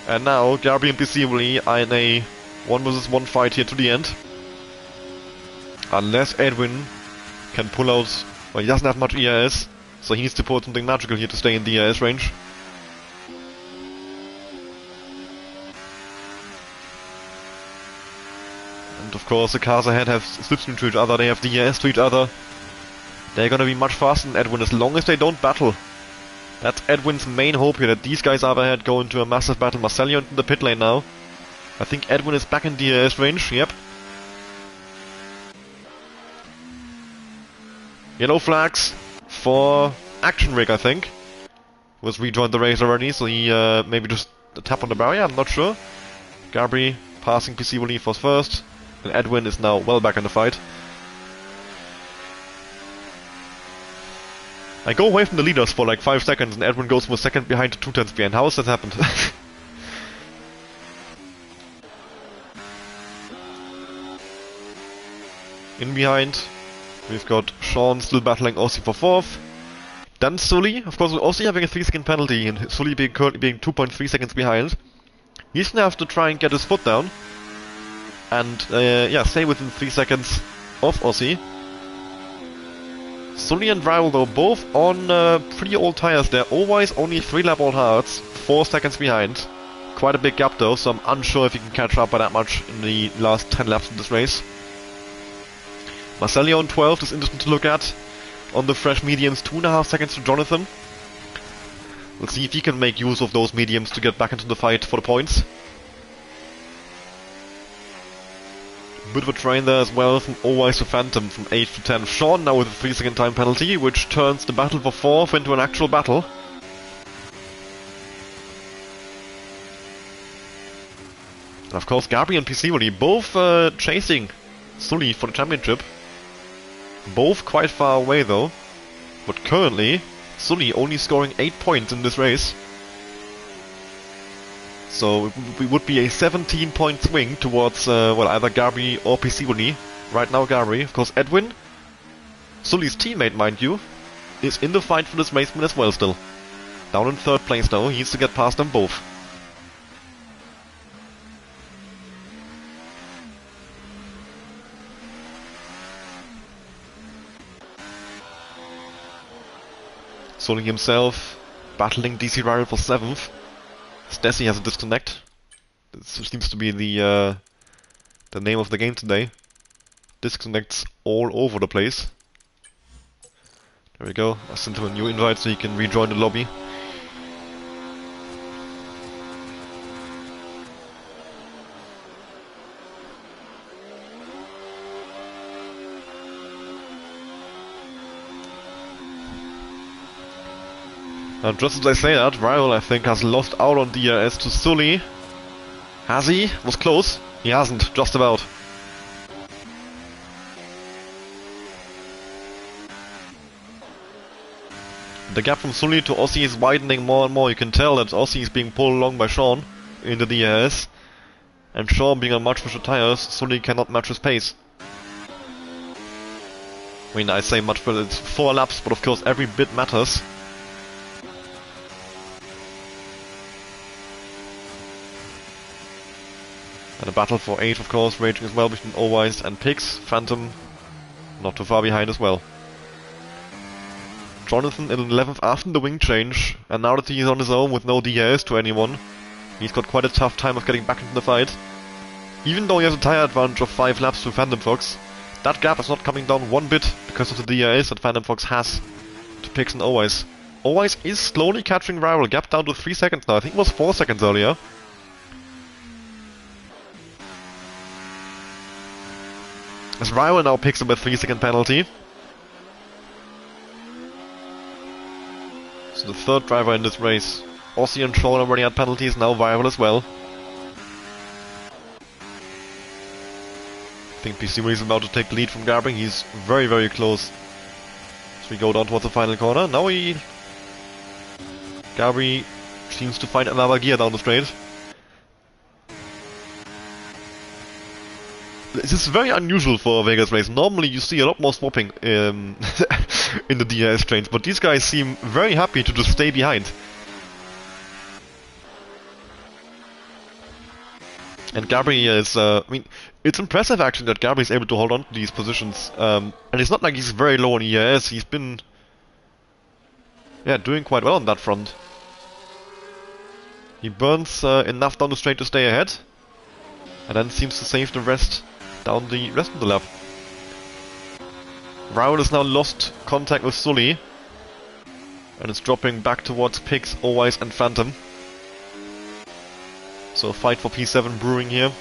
And now Gabri and Piscivolli are in a 1 vs 1 fight here to the end. Unless Edwin can pull out... well, he doesn't have much ERS, so he needs to pull out something magical here to stay in the ERS range. And of course the cars ahead have slipstream to each other, they have DRS to each other. They're gonna be much faster than Edwin as long as they don't battle. That's Edwin's main hope here, that these guys up ahead go into a massive battle. Marcelio into the pit lane now. I think Edwin is back in DRS range, yep. Yellow flags for Action Rig, I think. Was rejoined the race already, so he maybe just a tap on the barrier, I'm not sure. Gabri passing Piscivolli for first, and Edwin is now well back in the fight. I go away from the leaders for like 5 seconds and Edwin goes from a second behind to 2 tenths behind. How has that happened? In behind, we've got Sean still battling Aussie for 4th. Then Sully, of course, Aussie having a 3-second penalty and Sully currently being 2.3 seconds behind. He's gonna have to try and get his foot down. And, yeah, stay within 3 seconds of Aussie. Sully and Rival, though, both on pretty old tires. They're always only 3-lap old hards, 4 seconds behind. Quite a big gap, though, so I'm unsure if he can catch up by that much in the last 10 laps of this race. Marcelio on 12th is interesting to look at. On the fresh mediums, 2.5 seconds to Jonathan. We'll see if he can make use of those mediums to get back into the fight for the points. Bit of a train there as well from Always to Phantom from 8th to 10th. Sean now with a 3-second time penalty, which turns the battle for 4th into an actual battle. And of course Gabri and Piscivolli both chasing Sully for the championship. Both quite far away though. But currently, Sully only scoring 8 points in this race. So it would be a 17-point swing towards, well, either Gabri or Piscivolli. Right now Gabri. Of course Edwin, Sully's teammate mind you, is in the fight for this race win as well still. Down in 3rd place though, he needs to get past them both. Sully himself battling DC Rival for 7th. Stessy has a disconnect. This seems to be the name of the game today. Disconnects all over the place. There we go. I sent him a new invite so he can rejoin the lobby. And just as I say that, Rival I think has lost out on DRS to Sully. Has he? Was close. He hasn't, just about. The gap from Sully to Aussie is widening more and more. You can tell that Aussie is being pulled along by Sean into the DRS. And Sean being on much faster tires, Sully cannot match his pace. I mean, I say much, but it's 4 laps, but of course every bit matters. And a battle for 8, of course, raging as well between Allwise and Pix. Phantom not too far behind as well. Jonathan in 11th after the wing change, and now that he's on his own with no DRS to anyone, he's got quite a tough time of getting back into the fight. Even though he has a tyre advantage of 5 laps to Phantom Fox, that gap is not coming down one bit because of the DRS that Phantom Fox has to Pix and Allwise. Allwise is slowly catching Rival, gap down to 3 seconds now. I think it was 4 seconds earlier. As Rival now picks up a 3-second penalty. So the third driver in this race. Aussie and Sean already had penalties, now Rival as well. I think PC is about to take the lead from Garbring. He's very, very close. As we go down towards the final corner. Now Garbry seems to find another gear down the straight. This is very unusual for a Vegas race. Normally you see a lot more swapping in the DRS trains, but these guys seem very happy to just stay behind. And Garbry is, I mean, it's impressive actually that Garbry is able to hold on to these positions. And it's not like he's very low on ERS, he's been, yeah, doing quite well on that front. He burns enough down the straight to stay ahead, and then seems to save the rest down the rest of the lap. Raul has now lost contact with Sully, and it's dropping back towards Pix, Allwise and Phantom. So a fight for P7 brewing here.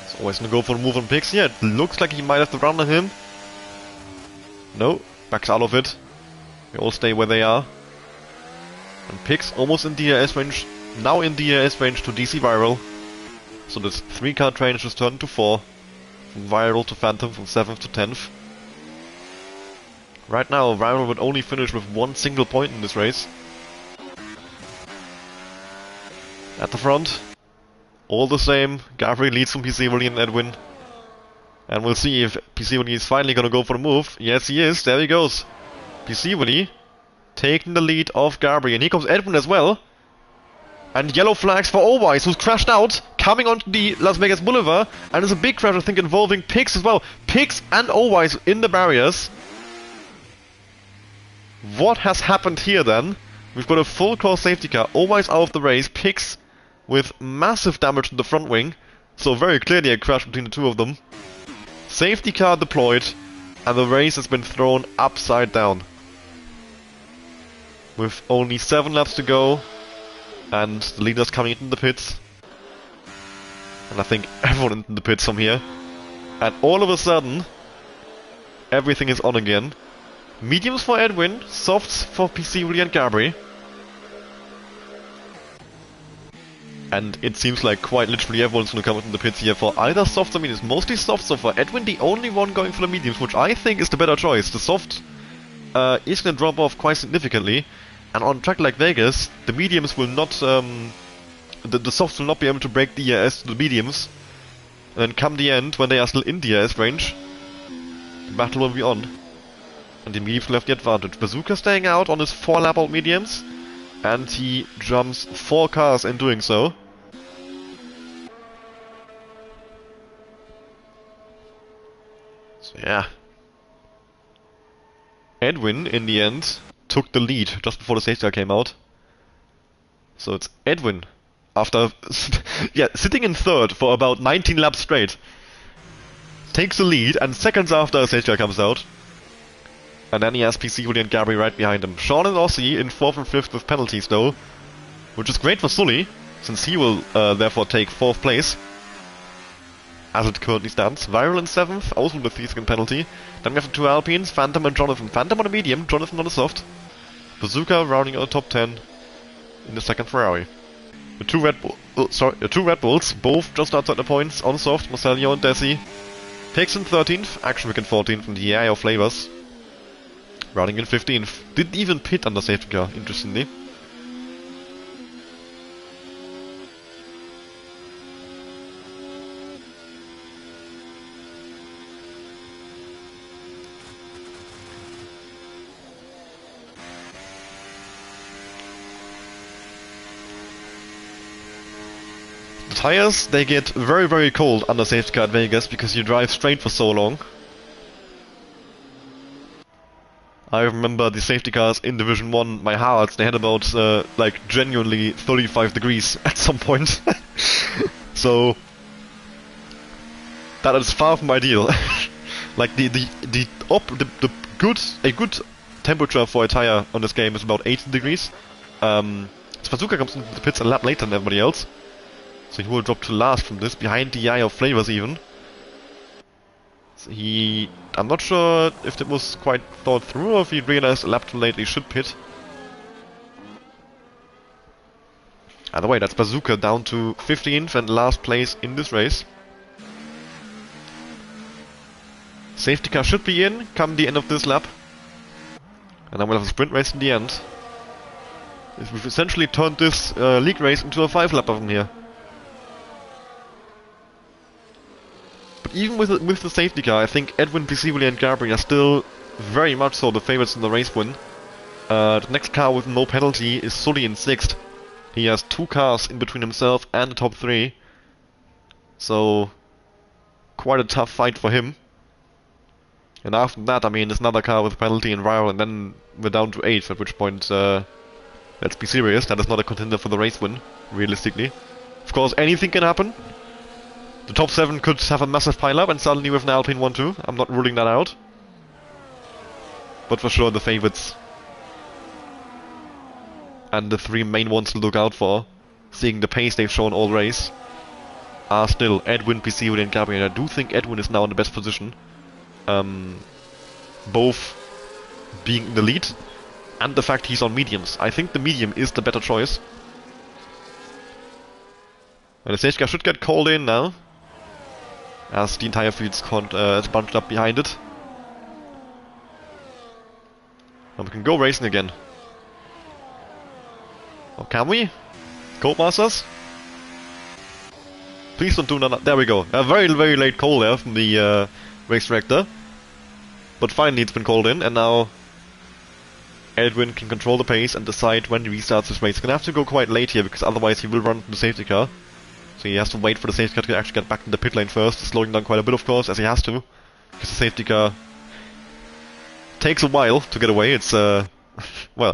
It's always gonna go for the move on Pix. Yeah, it looks like he might have the run on him. No, backs out of it. They all stay where they are. And Pix almost in DRS range, now in DRS range to DC Viral. So this 3-car train has just turned to 4. From Viral to Phantom, from 7th to 10th. Right now, Viral would only finish with 1 single point in this race. At the front, all the same, Garbry leads from PC Willie and Edwin. And we'll see if PC Willie is finally gonna go for the move. Yes, he is, there he goes. PC Willie taking the lead off Garbry, and here comes Edwin as well. And yellow flags for Allwise, who's crashed out, coming onto the Las Vegas Boulevard, and there's a big crash, I think, involving Pix as well. Pix and Allwise in the barriers. What has happened here then? We've got a full cross safety car, Allwise out of the race, Pix with massive damage to the front wing, so very clearly a crash between the two of them. Safety car deployed, and the race has been thrown upside down. With only 7 laps to go, and the leaders coming into the pits. And I think everyone into the pits from here. And all of a sudden, everything is on again. Mediums for Edwin, softs for PC Willie and Garbry. And it seems like quite literally everyone's gonna come into the pits here for either softs. I mean, it's mostly softs, so for Edwin, the only one going for the mediums, which I think is the better choice. The soft is gonna drop off quite significantly. And on a track like Vegas, the mediums will not, the softs will not be able to break DRS to the mediums. And then come the end, when they are still in DRS range, the battle will be on. And the mediums will have the advantage. Bazooka staying out on his 4-lap old mediums, and he jumps 4 cars in doing so. So yeah. Edwin, in the end, took the lead just before the safety car came out. So it's Edwin, after yeah, sitting in 3rd for about 19 laps straight, takes the lead, and seconds after a safety car comes out. And then he has PC Willie and Garbry right behind him. Sean and Aussie in 4th and 5th with penalties though, which is great for Sully, since he will therefore take 4th place, as it currently stands. Viral in 7th, also with a 3-second penalty. Then we have the 2 Alpines, Phantom and Jonathan. Phantom on a medium, Jonathan on a soft. Bazooka rounding out the top 10 in the 2nd Ferrari. The two Red Bulls, both just outside the points, on soft, Marcelio and Desi. Picks in 13th, Actionvic in 14th, and the AI of Flavors running in 15th. Didn't even pit under safety car, interestingly. The tires, they get very, very cold under safety car at Vegas because you drive straight for so long. I remember the safety cars in Division 1, my Hards, they had about, like, genuinely 35 degrees at some point. So, that is far from ideal. Like, a good temperature for a tire on this game is about 80 degrees. Spazuka comes into the pits a lap later than everybody else. So he will drop to last from this, behind the eye of Flavors even. So I'm not sure if it was quite thought through or if he realized a lap too late he should pit. Either way, that's Bazooka down to 15th and last place in this race. Safety car should be in come the end of this lap. And then we'll have a sprint race in the end. We've essentially turned this league race into a 5-lapper from here. But even with the safety car, I think Edwin, Piscivoli and Gabri are still very much so the favorites in the race win. The next car with no penalty is Sully in 6th. He has 2 cars in between himself and the top 3. So, quite a tough fight for him. And after that, I mean, there's another car with penalty and rival, and then we're down to 8th, at which point, let's be serious, that is not a contender for the race win, realistically. Of course, anything can happen. The top 7 could have a massive pile-up, and suddenly with an Alpine 1-2. I'm not ruling that out. But for sure, the favorites and the 3 main ones to look out for, seeing the pace they've shown all race, are still Edwin, Piscivoli and Gabriel. I do think Edwin is now in the best position. Both being in the lead, and the fact he's on mediums. I think the medium is the better choice. And the safety car should get called in now, as the entire field's bunched up behind it. And we can go racing again. Or can we? Codemasters? Please don't do none. There we go. A very, very late call there from the race director. But finally it's been called in, and now Edwin can control the pace and decide when he restarts this race. He's gonna have to go quite late here, because otherwise he will run into the safety car. So he has to wait for the safety car to actually get back in the pit lane first, slowing down quite a bit of course, as he has to. Because the safety car takes a while to get away. It's well,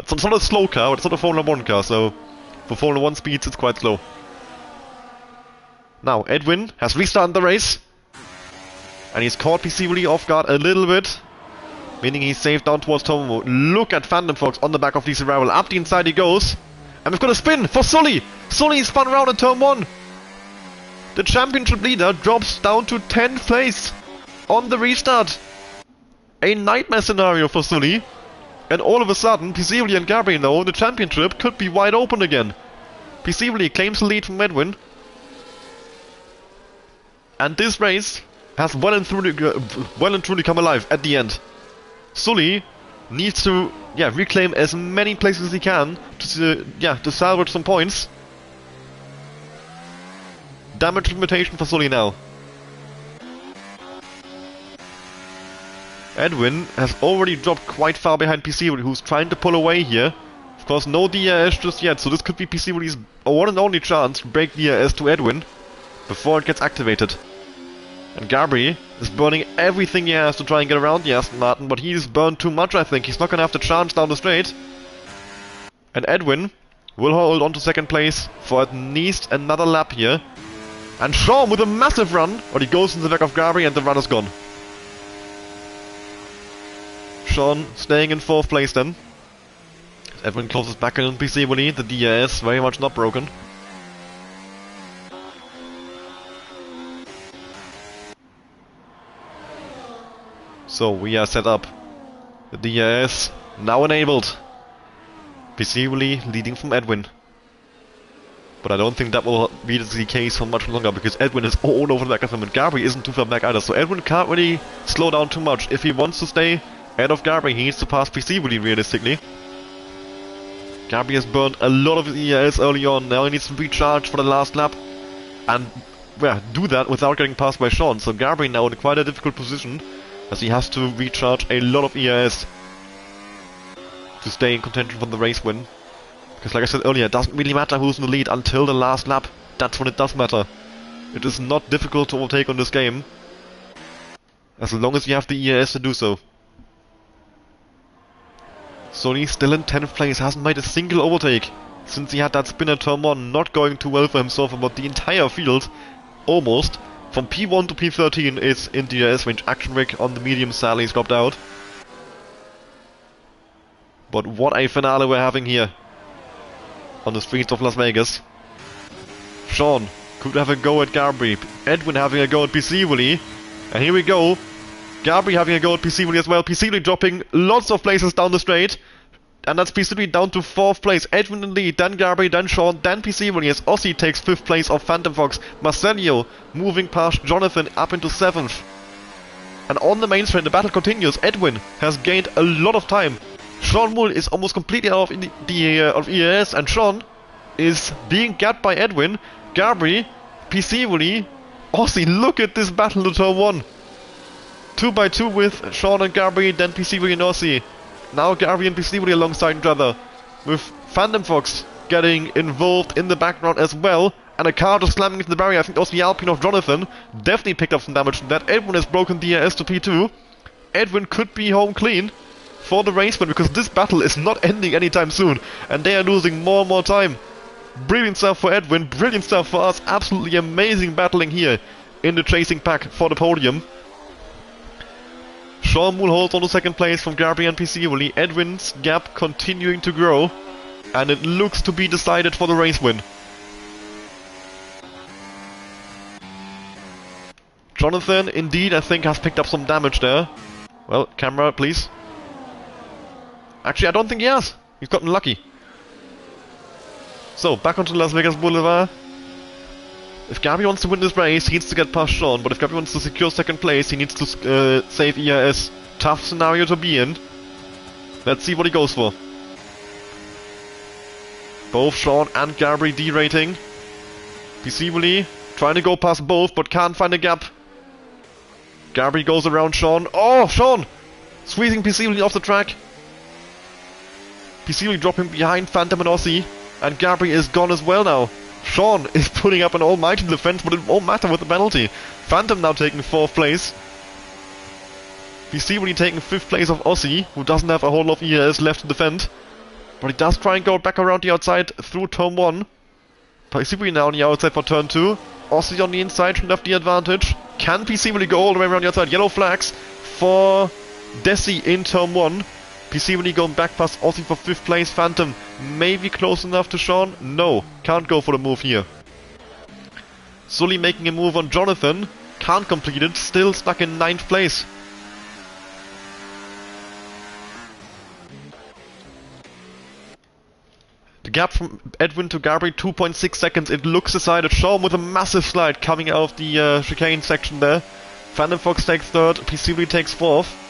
it's not a slow car, but it's not a Formula 1 car, so for Formula 1 speeds it's quite slow. Now, Edwin has restarted the race, and he's caught Piscivoli off guard a little bit, meaning he's safe down towards Tomo. Look at Phantom Fox on the back of this arrival. Up the inside he goes, and we've got a spin for Sully! Sully spun around in turn 1! The championship leader drops down to 10th place on the restart. A nightmare scenario for Sully. And all of a sudden, Piscivoli and Gabriel know the championship could be wide open again. Piscivoli claims the lead from Edwin. And this race has well and truly come alive at the end. Sully needs to reclaim as many places as he can to salvage some points. Damage limitation for Sully now. Edwin has already dropped quite far behind Piscivoli, who's trying to pull away here. Of course, no DRS just yet, so this could be Piscivoli's one and only chance to break DRS to Edwin before it gets activated. And Gabri is burning everything he has to try and get around the Aston Martin, but he's burned too much, I think. He's not gonna have to charge down the straight. And Edwin will hold on to 2nd place for at least another lap here. And Sean with a massive run, but he goes in the back of Gabri and the run is gone. Sean staying in 4th place then. Edwin closes back in on Piscivoli, the DRS very much not broken. So we are set up. The DRS now enabled. Piscivoli leading from Edwin. But I don't think that will be the case for much longer, because Edwin is all over the back of him, and Gabri isn't too far back either, so Edwin can't really slow down too much. If he wants to stay ahead of Gabri, he needs to pass Peaceably, realistically. Gabri has burned a lot of his ERS early on, now he needs to recharge for the last lap, and well, do that without getting passed by Sean. So Gabri now in quite a difficult position, as he has to recharge a lot of ERS to stay in contention for the race win. Because like I said earlier, it doesn't really matter who's in the lead until the last lap. That's when it does matter. It is not difficult to overtake on this game, as long as you have the ERS to do so. Sony still in 10th place, hasn't made a single overtake since he had that spin at turn 1, not going too well for himself, but the entire field, almost, from P1 to P13 is in the ERS range. Action Rick on the medium sadly is dropped out. But what a finale we're having here on the streets of Las Vegas. Sean could have a go at Gabri, Edwin having a go at Peaceably, and here we go. Gabri having a go at Peaceably as well. Peaceably dropping lots of places down the straight, and that's Peaceably down to 4th place. Edwin in the lead, then Gabri, then Sean, then Peaceably as Aussie takes 5th place of Phantom Fox. Marcelio moving past Jonathan up into 7th. And on the main straight, the battle continues. Edwin has gained a lot of time. Sean Mull is almost completely out of of ERS, and Sean is being gapped by Edwin. Gabri, Peaceably, Aussie, look at this battle to turn 1. 2x2 with Sean and Gabri, then Peaceably and Aussie. Now Gabri and Peaceably alongside each other, with Phantom Fox getting involved in the background as well, and a car just slamming into the barrier. I think that was the Alpine of Jonathan. Definitely picked up some damage from that. Edwin has broken the ERS to P2. Edwin could be home clean for the race win, because this battle is not ending anytime soon, and they are losing more and more time. Brilliant stuff for Edwin, brilliant stuff for us. Absolutely amazing battling here in the chasing pack for the podium. Sean Mull holds on to 2nd place from Gabri and Peaceably. Edwin's gap continuing to grow, and it looks to be decided for the race win. Jonathan, indeed, I think has picked up some damage there. Well, camera, please. Actually, I don't think he has. He's gotten lucky. So, back onto Las Vegas Boulevard. If Gabri wants to win this race, he needs to get past Sean, but if Gabri wants to secure 2nd place, he needs to save ERS. Tough scenario to be in. Let's see what he goes for. Both Sean and Gabri derating. Peaceably trying to go past both, but can't find a gap. Gabri goes around Sean. Oh, Sean! Squeezing Peaceably off the track. Peaceably dropping behind Phantom and Aussie. And Gabri is gone as well now. Sean is putting up an almighty defense, but it won't matter with the penalty. Phantom now taking 4th place. Peaceably taking 5th place of Aussie, who doesn't have a whole lot of ERS left to defend. But he does try and go back around the outside through turn 1. Peaceably now on the outside for turn 2. Aussie on the inside should have the advantage. Can Peaceably go all the way around the outside? Yellow flags for Desi in turn 1. Peaceably going back past Aussie for 5th place. Phantom maybe close enough to Sean? No, can't go for the move here. Sully making a move on Jonathan. Can't complete it, still stuck in 9th place. The gap from Edwin to Gabri, 2.6 seconds. It looks decided. Sean with a massive slide coming out of the chicane section there. Phantom Fox takes 3rd, Peaceably takes 4th.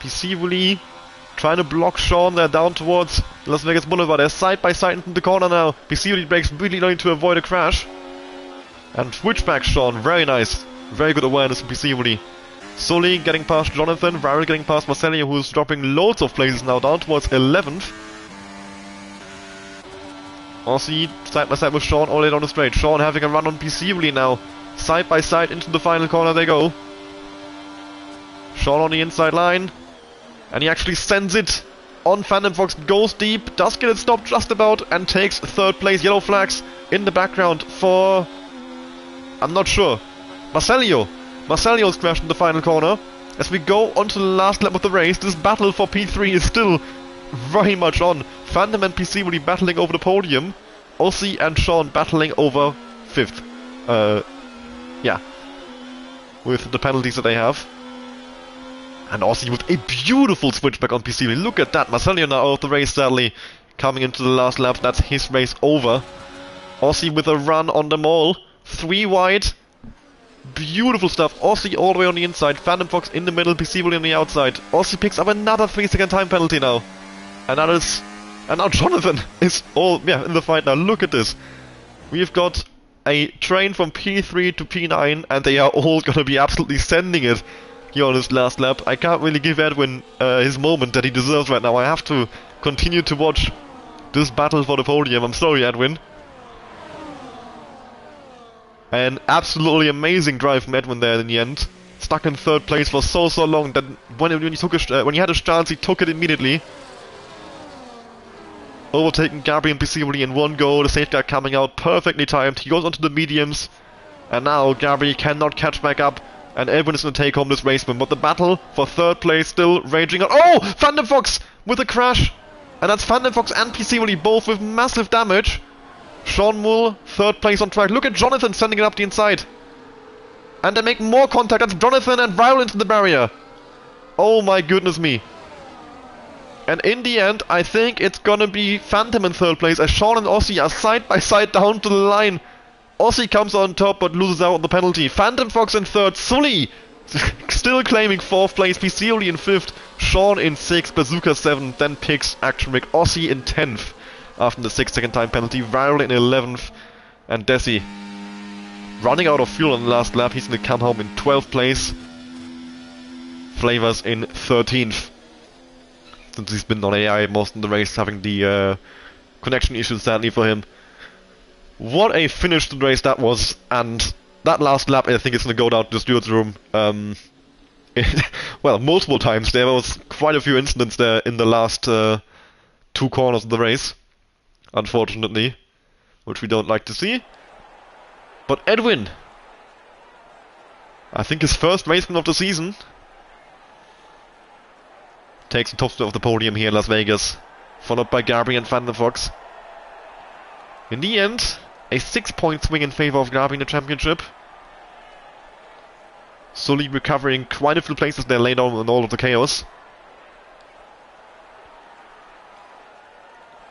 Peaceably trying to block Sean there down towards Las Vegas Boulevard. They're side by side into the corner now. Peaceably breaks really low to avoid a crash. And switchback Sean, very nice. Very good awareness from Peaceably. Sully getting past Jonathan, Varel getting past Marcelio, who's dropping loads of places now down towards 11th. Aussie side by side with Sean all the way down the straight. Sean having a run on Peaceably now. Side by side into the final corner they go. Sean on the inside line. And he actually sends it on Phantom Fox, goes deep, does get it stopped just about, and takes 3rd place. Yellow flags in the background for... I'm not sure. Marcelio. Marcelio's crashed in the final corner. As we go on to the last lap of the race, this battle for P3 is still very much on. Phantom and Peaceably battling over the podium. Aussie and Sean battling over 5th. Yeah. With the penalties that they have. And Aussie with a beautiful switchback on Peaceably. Look at that. Marcelio now out of the race, sadly. coming into the last lap. That's his race over. Aussie with a run on them all. 3 wide. Beautiful stuff. Aussie all the way on the inside. Phantom Fox in the middle. PC on the outside. Aussie picks up another 3-second time penalty now. And that is... And now Jonathan is all... Yeah, in the fight now. Look at this. We've got a train from P3 to P9. And they are all going to be absolutely sending it here on his last lap. I can't really give Edwin his moment that he deserves right now. I have to continue to watch this battle for the podium. I'm sorry, Edwin. An absolutely amazing drive from Edwin there in the end. Stuck in 3rd place for so long that when he had a chance, he took it immediately. Overtaking Gabri and Piscivoli in one go. The safety car coming out perfectly timed. He goes onto the mediums. And now Gabri cannot catch back up. And Edwin is going to take home this race win. But the battle for 3rd place still raging on. Oh! Phantom Fox with a crash. And that's Phantom Fox and Piscivoli both with massive damage. Sean Mull, 3rd place on track. Look at Jonathan sending it up the inside. And they make more contact. That's Jonathan and Raul into the barrier. Oh my goodness me. And in the end, I think it's gonna be Phantom in 3rd place as Sean and Aussie are side by side down to the line. Aussie comes on top but loses out on the penalty. Phantom Fox in 3rd. Sully still claiming 4th place. Piscioli in 5th. Sean in 6th. Bazooka 7th. Then picks Action Rick. Aussie in 10th. After the 6-second time penalty. Raul in 11th. And Desi running out of fuel on the last lap. He's going to come home in 12th place. Flavors in 13th. Since he's been on AI most of the race, having the connection issues sadly for him. What a finish to the race that was. And that last lap, I think it's going to go down to the steward's room. Well, multiple times. There was quite a few incidents there in the last 2 corners of the race. Unfortunately, which we don't like to see. But Edwin, I think his first race win of the season, takes the top spot of the podium here in Las Vegas, followed by Gabri and Phantom Fox. In the end, a 6-point swing in favor of Gabri in the championship. Sully recovering quite a few places there laid down in all of the chaos.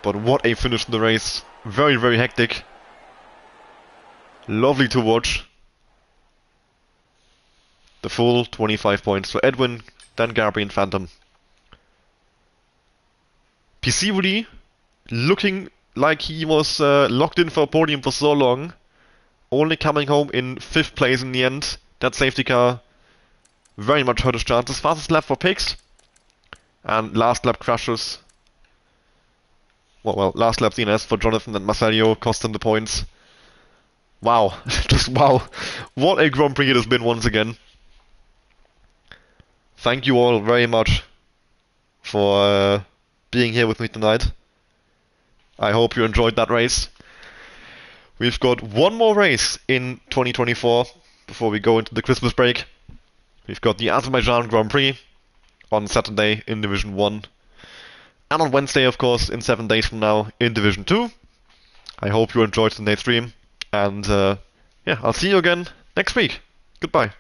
But what a finish in the race. Very, very hectic. Lovely to watch. The full 25 points for Edwin, then Gabri and Phantom. Piscivoli looking like he was locked in for a podium for so long. Only coming home in 5th place in the end. That safety car very much hurt his chances. Fastest lap for Pix. And last lap crashes. Well, last lap DNS for Jonathan and Marcelio cost him the points. Wow. Just wow. What a Grand Prix it has been once again. Thank you all very much for being here with me tonight. I hope you enjoyed that race. We've got one more race in 2024 before we go into the Christmas break. We've got the Azerbaijan Grand Prix on Saturday in Division 1. And on Wednesday, of course, in 7 days from now, in Division 2. I hope you enjoyed today's stream. And yeah, I'll see you again next week. Goodbye.